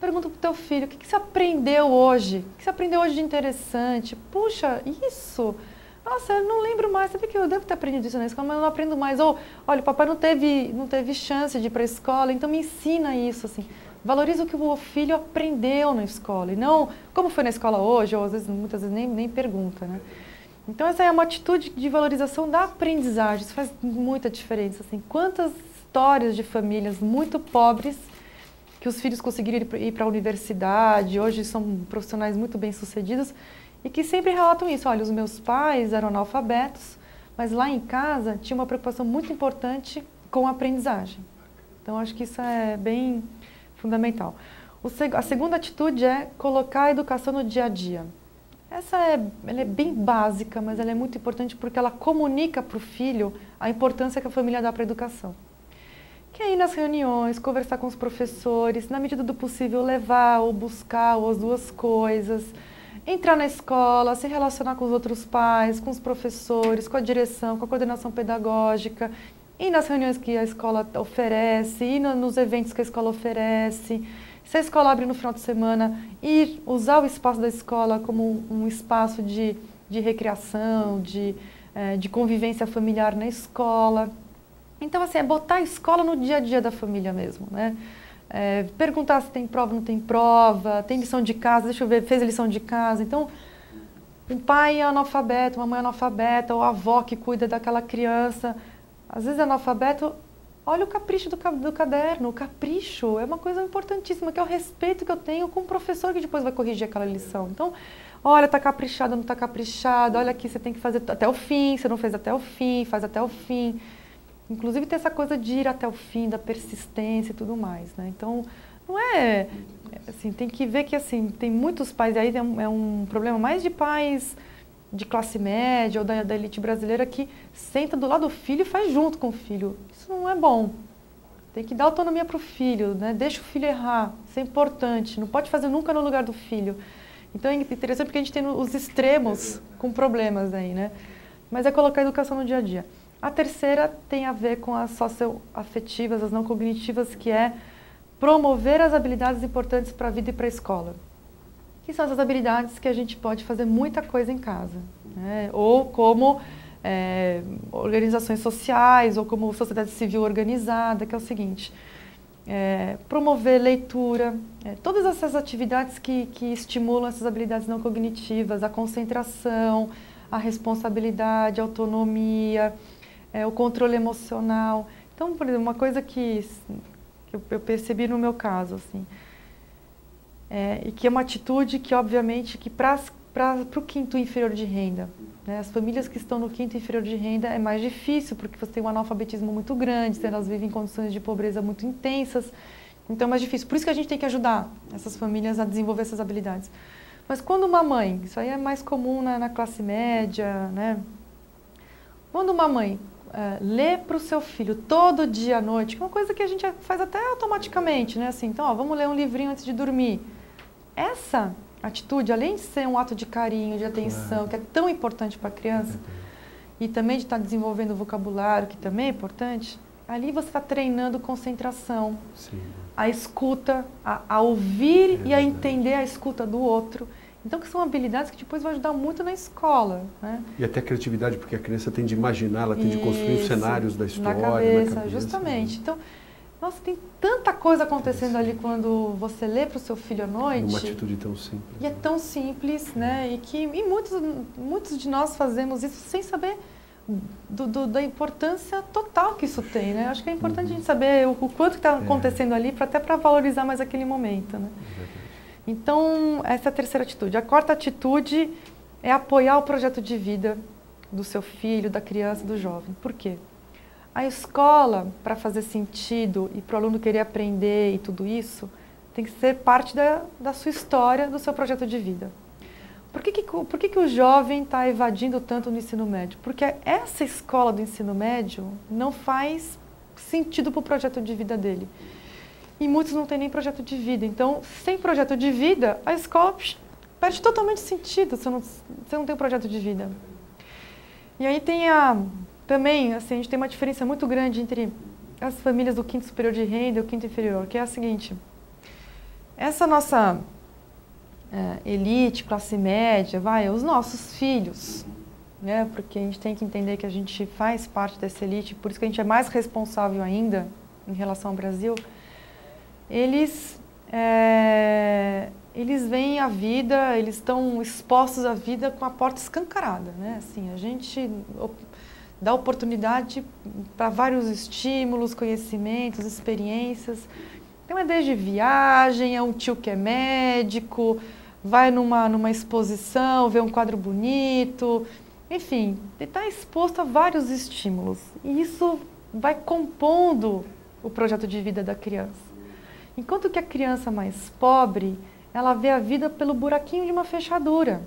pergunta para o teu filho, o que você aprendeu hoje? O que você aprendeu hoje de interessante? Puxa, isso... Nossa, eu não lembro mais, sabe que eu devo ter aprendido isso na escola, mas eu não aprendo mais. Ou, olha, o papai não teve chance de ir para a escola, então me ensina isso, assim. Valoriza o que o filho aprendeu na escola, e não como foi na escola hoje, ou às vezes, muitas vezes nem pergunta, né? Então essa é uma atitude de valorização da aprendizagem, isso faz muita diferença, assim. Quantas histórias de famílias muito pobres, que os filhos conseguiram ir para a universidade, hoje são profissionais muito bem-sucedidos, e que sempre relatam isso, olha, os meus pais eram analfabetos, mas lá em casa tinha uma preocupação muito importante com a aprendizagem. Então, acho que isso é bem fundamental. A segunda atitude é colocar a educação no dia a dia. Ela é bem básica, mas ela é muito importante porque ela comunica para o filho a importância que a família dá para a educação. Que é ir nas reuniões, conversar com os professores, na medida do possível levar ou buscar ou as duas coisas, entrar na escola, se relacionar com os outros pais, com os professores, com a direção, com a coordenação pedagógica, ir nas reuniões que a escola oferece, ir nos eventos que a escola oferece. Se a escola abre no final de semana, usar o espaço da escola como um espaço de recreação, de convivência familiar na escola. Então, assim, é botar a escola no dia a dia da família mesmo, né? Perguntar se tem prova ou não tem prova, tem lição de casa, deixa eu ver, fez a lição de casa. Então, um pai é analfabeto, uma mãe é analfabeta, ou a avó que cuida daquela criança, às vezes é analfabeto. Olha o capricho do caderno, o capricho é uma coisa importantíssima, que é o respeito que eu tenho com o professor que depois vai corrigir aquela lição. Então, olha, está caprichado, não está caprichado, olha aqui, você tem que fazer até o fim, você não fez até o fim, faz até o fim. Inclusive tem essa coisa de ir até o fim, da persistência e tudo mais, né? Então, não é, assim, tem que ver que, assim, tem muitos pais, e aí é um problema mais de pais de classe média ou da elite brasileira que senta do lado do filho e faz junto com o filho. Isso não é bom. Tem que dar autonomia para o filho, né? Deixa o filho errar, isso é importante, não pode fazer nunca no lugar do filho. Então é interessante porque a gente tem os extremos com problemas aí, né? Mas é colocar a educação no dia a dia. A terceira tem a ver com as socioafetivas, as não cognitivas, que é promover as habilidades importantes para a vida e para a escola. Que são essas habilidades que a gente pode fazer muita coisa em casa, né? Ou como organizações sociais, ou como sociedade civil organizada, que é o seguinte, promover leitura, todas essas atividades que estimulam essas habilidades não cognitivas, a concentração, a responsabilidade, a autonomia, o controle emocional. Então, por exemplo, uma coisa que eu percebi no meu caso, assim, e que é uma atitude que, obviamente, que para o quinto inferior de renda, né, as famílias que estão no quinto inferior de renda é mais difícil, porque você tem um analfabetismo muito grande, elas vivem em condições de pobreza muito intensas, então é mais difícil. Por isso que a gente tem que ajudar essas famílias a desenvolver essas habilidades. Mas quando uma mãe, isso aí é mais comum na classe média, né? Quando uma mãe lê para o seu filho todo dia à noite, que é uma coisa que a gente faz até automaticamente, né? Assim, então, vamos ler um livrinho antes de dormir. Essa atitude, além de ser um ato de carinho, de atenção, que é tão importante para a criança, e também de estar desenvolvendo o vocabulário, que também é importante, ali você está treinando concentração, a escuta, a ouvir e a entender a escuta do outro. Então, que são habilidades que depois vão ajudar muito na escola, né? E até a criatividade, porque a criança tem de imaginar, ela tem de construir os cenários da história. Na cabeça, justamente. Então, nossa, tem tanta coisa acontecendo ali quando você lê para o seu filho à noite. Uma atitude tão simples. E é tão simples, né? E muitos de nós fazemos isso sem saber da importância total que isso tem, né? Acho que é importante a gente saber o quanto está acontecendo ali, até para valorizar mais aquele momento, né? Então, essa é a terceira atitude. A quarta atitude é apoiar o projeto de vida do seu filho, da criança, do jovem. Por quê? A escola, para fazer sentido e para o aluno querer aprender e tudo isso, tem que ser parte da sua história, do seu projeto de vida. Por que o jovem está evadindo tanto no ensino médio? Porque essa escola do ensino médio não faz sentido para o projeto de vida dele. E muitos não têm nem projeto de vida. Então, sem projeto de vida, a escola perde totalmente sentido se você não tem um projeto de vida. E aí tem também, assim, a gente tem uma diferença muito grande entre as famílias do quinto superior de renda e o quinto inferior, que é a seguinte: essa nossa elite, classe média, os nossos filhos, né? Porque a gente tem que entender que a gente faz parte dessa elite, por isso que a gente é mais responsável ainda em relação ao Brasil. Eles veem a vida, eles estão expostos à vida com a porta escancarada, né? Assim, a gente dá oportunidade para vários estímulos, conhecimentos, experiências. Então é desde viagem, é um tio que é médico, vai numa exposição, vê um quadro bonito, enfim, está exposto a vários estímulos. E isso vai compondo o projeto de vida da criança. Enquanto que a criança mais pobre, ela vê a vida pelo buraquinho de uma fechadura.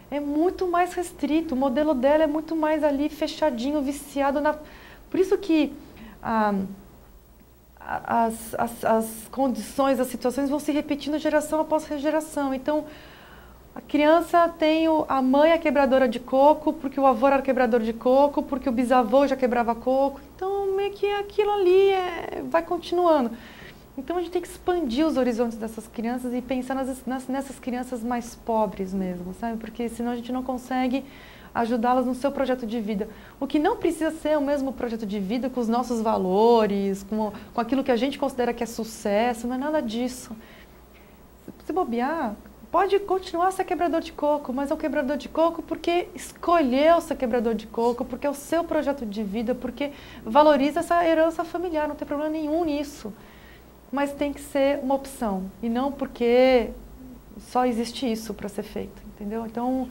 É muito mais restrito, o modelo dela é muito mais ali fechadinho, viciado na... Por isso que as condições, as situações vão se repetindo geração após geração. Então, a criança tem a mãe é quebradora de coco, porque o avô era quebrador de coco, porque o bisavô já quebrava coco. Então, acharem que aquilo ali vai continuando. Então a gente tem que expandir os horizontes dessas crianças e pensar nessas crianças mais pobres mesmo, sabe? Porque senão a gente não consegue ajudá-las no seu projeto de vida. O que não precisa ser o mesmo projeto de vida com os nossos valores, com aquilo que a gente considera que é sucesso, não é nada disso. Se bobear, pode continuar a ser quebrador de coco, mas é um quebrador de coco porque escolheu ser quebrador de coco, porque é o seu projeto de vida, porque valoriza essa herança familiar, não tem problema nenhum nisso. Mas tem que ser uma opção, e não porque só existe isso para ser feito, entendeu? Então,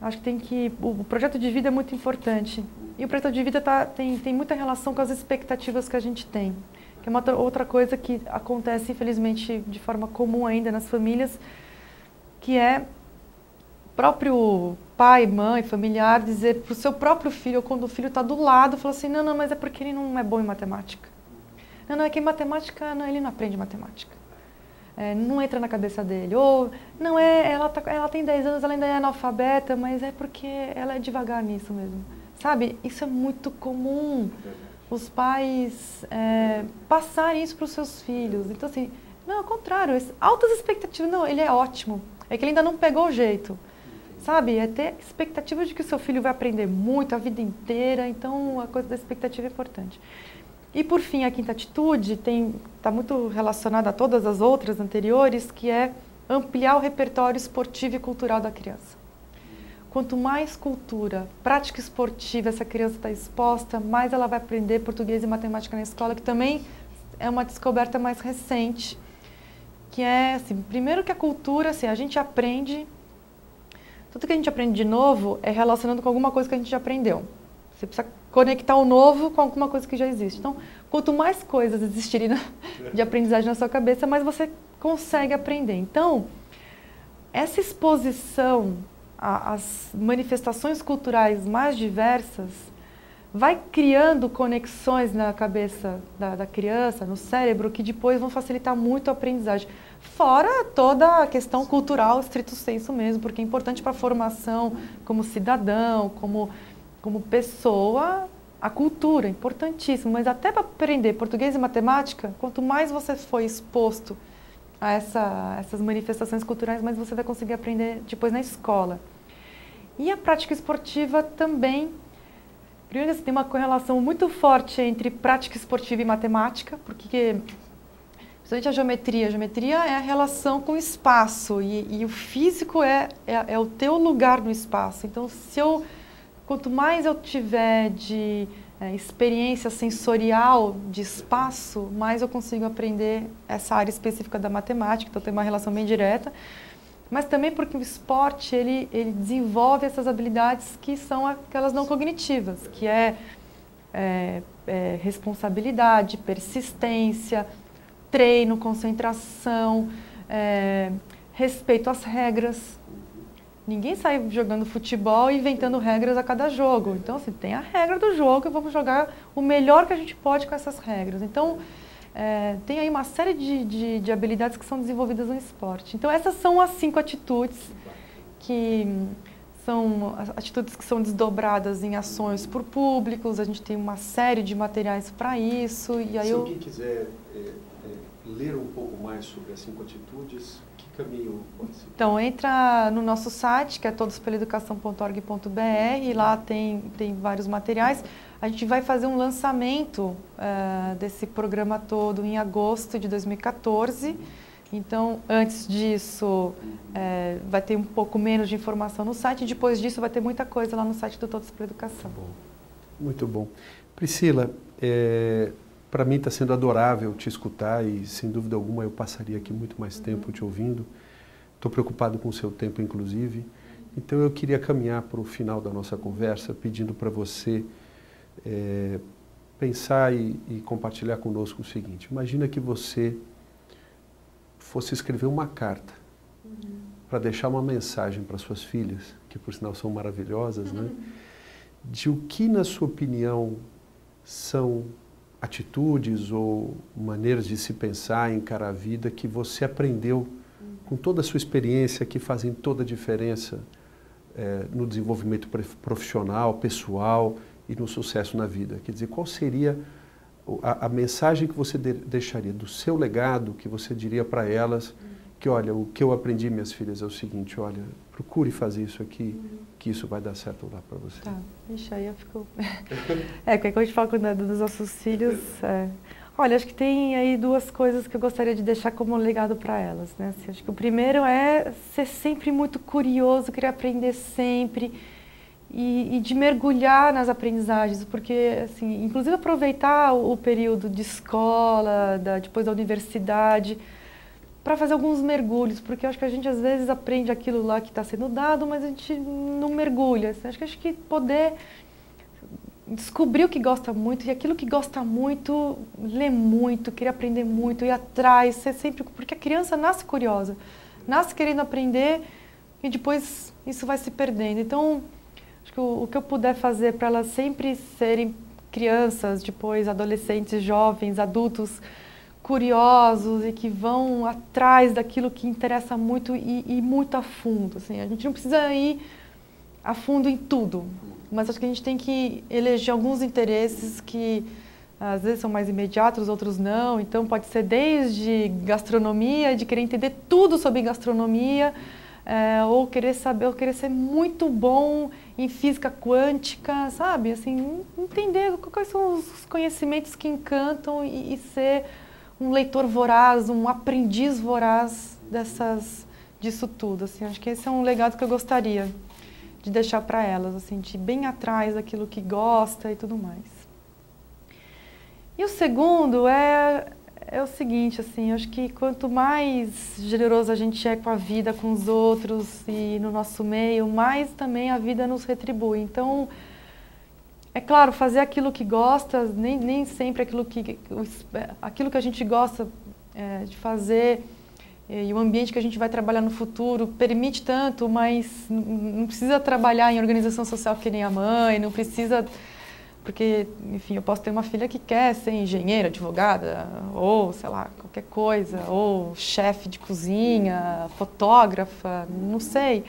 acho que o projeto de vida é muito importante. E o projeto de vida tem muita relação com as expectativas que a gente tem. Que é uma outra coisa que acontece, infelizmente, de forma comum ainda nas famílias, que é o próprio pai, mãe, familiar dizer para o seu próprio filho, ou quando o filho está do lado, fala assim, não, mas é porque ele não é bom em matemática. Não, é que em matemática, não, ele não aprende matemática. Não entra na cabeça dele. Ou, não, ela tem 10 anos, ela ainda é analfabeta, mas é porque ela é devagar nisso mesmo. Sabe? Isso é muito comum. Os pais passarem isso para os seus filhos. Então, assim, não, ao contrário, altas expectativas. Não, ele é ótimo. É que ele ainda não pegou o jeito. Sabe? É ter expectativa de que o seu filho vai aprender muito a vida inteira. Então, a coisa da expectativa é importante. E, por fim, a quinta atitude está muito relacionada a todas as outras anteriores, que é ampliar o repertório esportivo e cultural da criança. Quanto mais cultura, prática esportiva essa criança está exposta, mais ela vai aprender português e matemática na escola, que também é uma descoberta mais recente, que é, assim, primeiro que a cultura, assim, a gente aprende, tudo que a gente aprende de novo é relacionando com alguma coisa que a gente já aprendeu. Você precisa conectar o novo com alguma coisa que já existe. Então, quanto mais coisas existirem de aprendizagem na sua cabeça, mais você consegue aprender. Então, essa exposição às manifestações culturais mais diversas vai criando conexões na cabeça da criança, no cérebro, que depois vão facilitar muito a aprendizagem. Fora toda a questão cultural, estrito sensu mesmo, porque é importante para a formação como cidadão, como pessoa, a cultura, importantíssimo. Mas até para aprender português e matemática, quanto mais você for exposto a essas manifestações culturais, mais você vai conseguir aprender depois na escola. E a prática esportiva também. Primeiro, tem uma correlação muito forte entre prática esportiva e matemática, porque principalmente a geometria. A geometria é a relação com o espaço e o físico é o teu lugar no espaço. Então, quanto mais eu tiver de experiência sensorial de espaço, mais eu consigo aprender essa área específica da matemática, então tem uma relação bem direta. Mas também porque o esporte, ele desenvolve essas habilidades que são aquelas não cognitivas, que é responsabilidade, persistência, treino, concentração, respeito às regras. Ninguém sai jogando futebol e inventando regras a cada jogo. Então, assim, tem a regra do jogo e vamos jogar o melhor que a gente pode com essas regras. Então, tem aí uma série de habilidades que são desenvolvidas no esporte. Então, essas são as 5 atitudes que são atitudes que são desdobradas em ações por públicos. A gente tem uma série de materiais para isso. E aí alguém quiser ler um pouco mais sobre as 5 atitudes, que caminho pode ser? Então, entra no nosso site, que é todospellaeducação.org.br, e lá tem vários materiais. A gente vai fazer um lançamento desse programa todo em agosto de 2014. Então, antes disso, vai ter um pouco menos de informação no site. Depois disso, vai ter muita coisa lá no site do Todos pela Educação. Muito bom. Priscila, para mim está sendo adorável te escutar e, sem dúvida alguma, eu passaria aqui muito mais tempo te ouvindo. Estou preocupado com o seu tempo, inclusive. Então, eu queria caminhar para o final da nossa conversa, pedindo para você pensar e compartilhar conosco o seguinte. Imagina que você fosse escrever uma carta para deixar uma mensagem para suas filhas, que por sinal são maravilhosas, né? De o que, na sua opinião, são atitudes ou maneiras de se pensar, encarar a vida que você aprendeu com toda a sua experiência, que fazem toda a diferença no desenvolvimento profissional, pessoal e no sucesso na vida. Quer dizer, qual seria a mensagem que você deixaria do seu legado, que você diria para elas, que olha, o que eu aprendi, minhas filhas, é o seguinte, olha, procure fazer isso aqui, que isso vai dar certo lá para você. Tá, ixi, aí eu fico... quando a gente fala dos nossos filhos, olha, acho que tem aí duas coisas que eu gostaria de deixar como legado para elas, né? Assim, acho que o primeiro é ser sempre muito curioso, querer aprender sempre e de mergulhar nas aprendizagens, porque, assim, inclusive aproveitar o período de escola, depois da universidade, para fazer alguns mergulhos, porque eu acho que a gente às vezes aprende aquilo lá que está sendo dado, mas a gente não mergulha. Assim, acho que poder descobrir o que gosta muito, e aquilo que gosta muito, ler muito, querer aprender muito, ir atrás, ser sempre... Porque a criança nasce curiosa, nasce querendo aprender e depois isso vai se perdendo. Então, acho que o que eu puder fazer para elas sempre serem crianças, depois adolescentes, jovens, adultos, curiosos e que vão atrás daquilo que interessa muito e muito a fundo. Assim, a gente não precisa ir a fundo em tudo, mas acho que a gente tem que eleger alguns interesses que às vezes são mais imediatos, outros não. Então pode ser desde gastronomia, de querer entender tudo sobre gastronomia, ou querer saber, ou querer ser muito bom em física quântica, sabe? Assim, entender quais são os conhecimentos que encantam e ser um leitor voraz, um aprendiz voraz disso tudo. Assim, acho que esse é um legado que eu gostaria de deixar para elas, assim, de ir bem atrás daquilo que gosta e tudo mais. E o segundo é o seguinte, assim, acho que quanto mais generoso a gente é com a vida, com os outros e no nosso meio, mais também a vida nos retribui. Então, é claro, fazer aquilo que gosta, nem sempre aquilo que a gente gosta de fazer e o ambiente que a gente vai trabalhar no futuro permite tanto, mas não precisa trabalhar em organização social que nem a mãe, não precisa... Porque, enfim, eu posso ter uma filha que quer ser engenheira, advogada, ou, sei lá, qualquer coisa, ou chefe de cozinha, fotógrafa, não sei.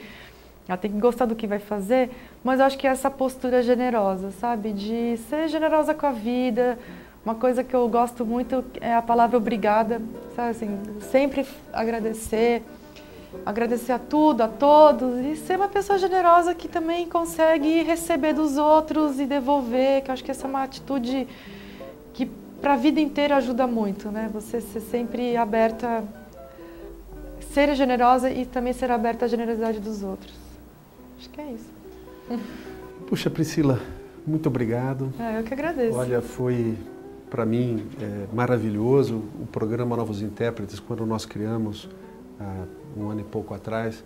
Ela tem que gostar do que vai fazer, mas eu acho que essa postura generosa, sabe? De ser generosa com a vida. Uma coisa que eu gosto muito é a palavra obrigada, sabe? Assim, sempre agradecer a tudo, a todos, e ser uma pessoa generosa que também consegue receber dos outros e devolver, que eu acho que essa é uma atitude que para a vida inteira ajuda muito, né? Você ser sempre aberta, ser generosa e também ser aberta à generosidade dos outros. Acho que é isso. Puxa, Priscila, muito obrigado. Eu que agradeço. Olha, foi para mim maravilhoso o programa Novos Intérpretes, quando nós criamos há um ano e pouco atrás.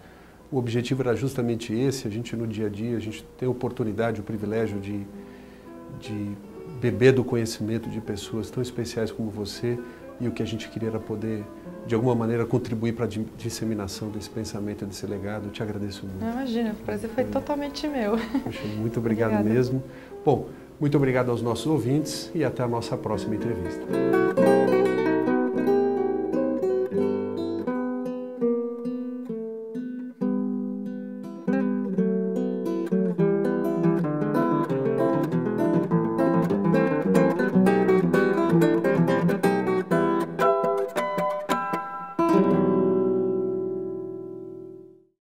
O objetivo era justamente esse, a gente no dia a dia, a gente tem a oportunidade, o privilégio de beber do conhecimento de pessoas tão especiais como você, e o que a gente queria era poder, de alguma maneira, contribuir para a disseminação desse pensamento, desse legado. Eu te agradeço muito. Imagina, o prazer foi totalmente meu. Poxa, muito obrigado. Obrigada. Mesmo. Bom, muito obrigado aos nossos ouvintes e até a nossa próxima entrevista.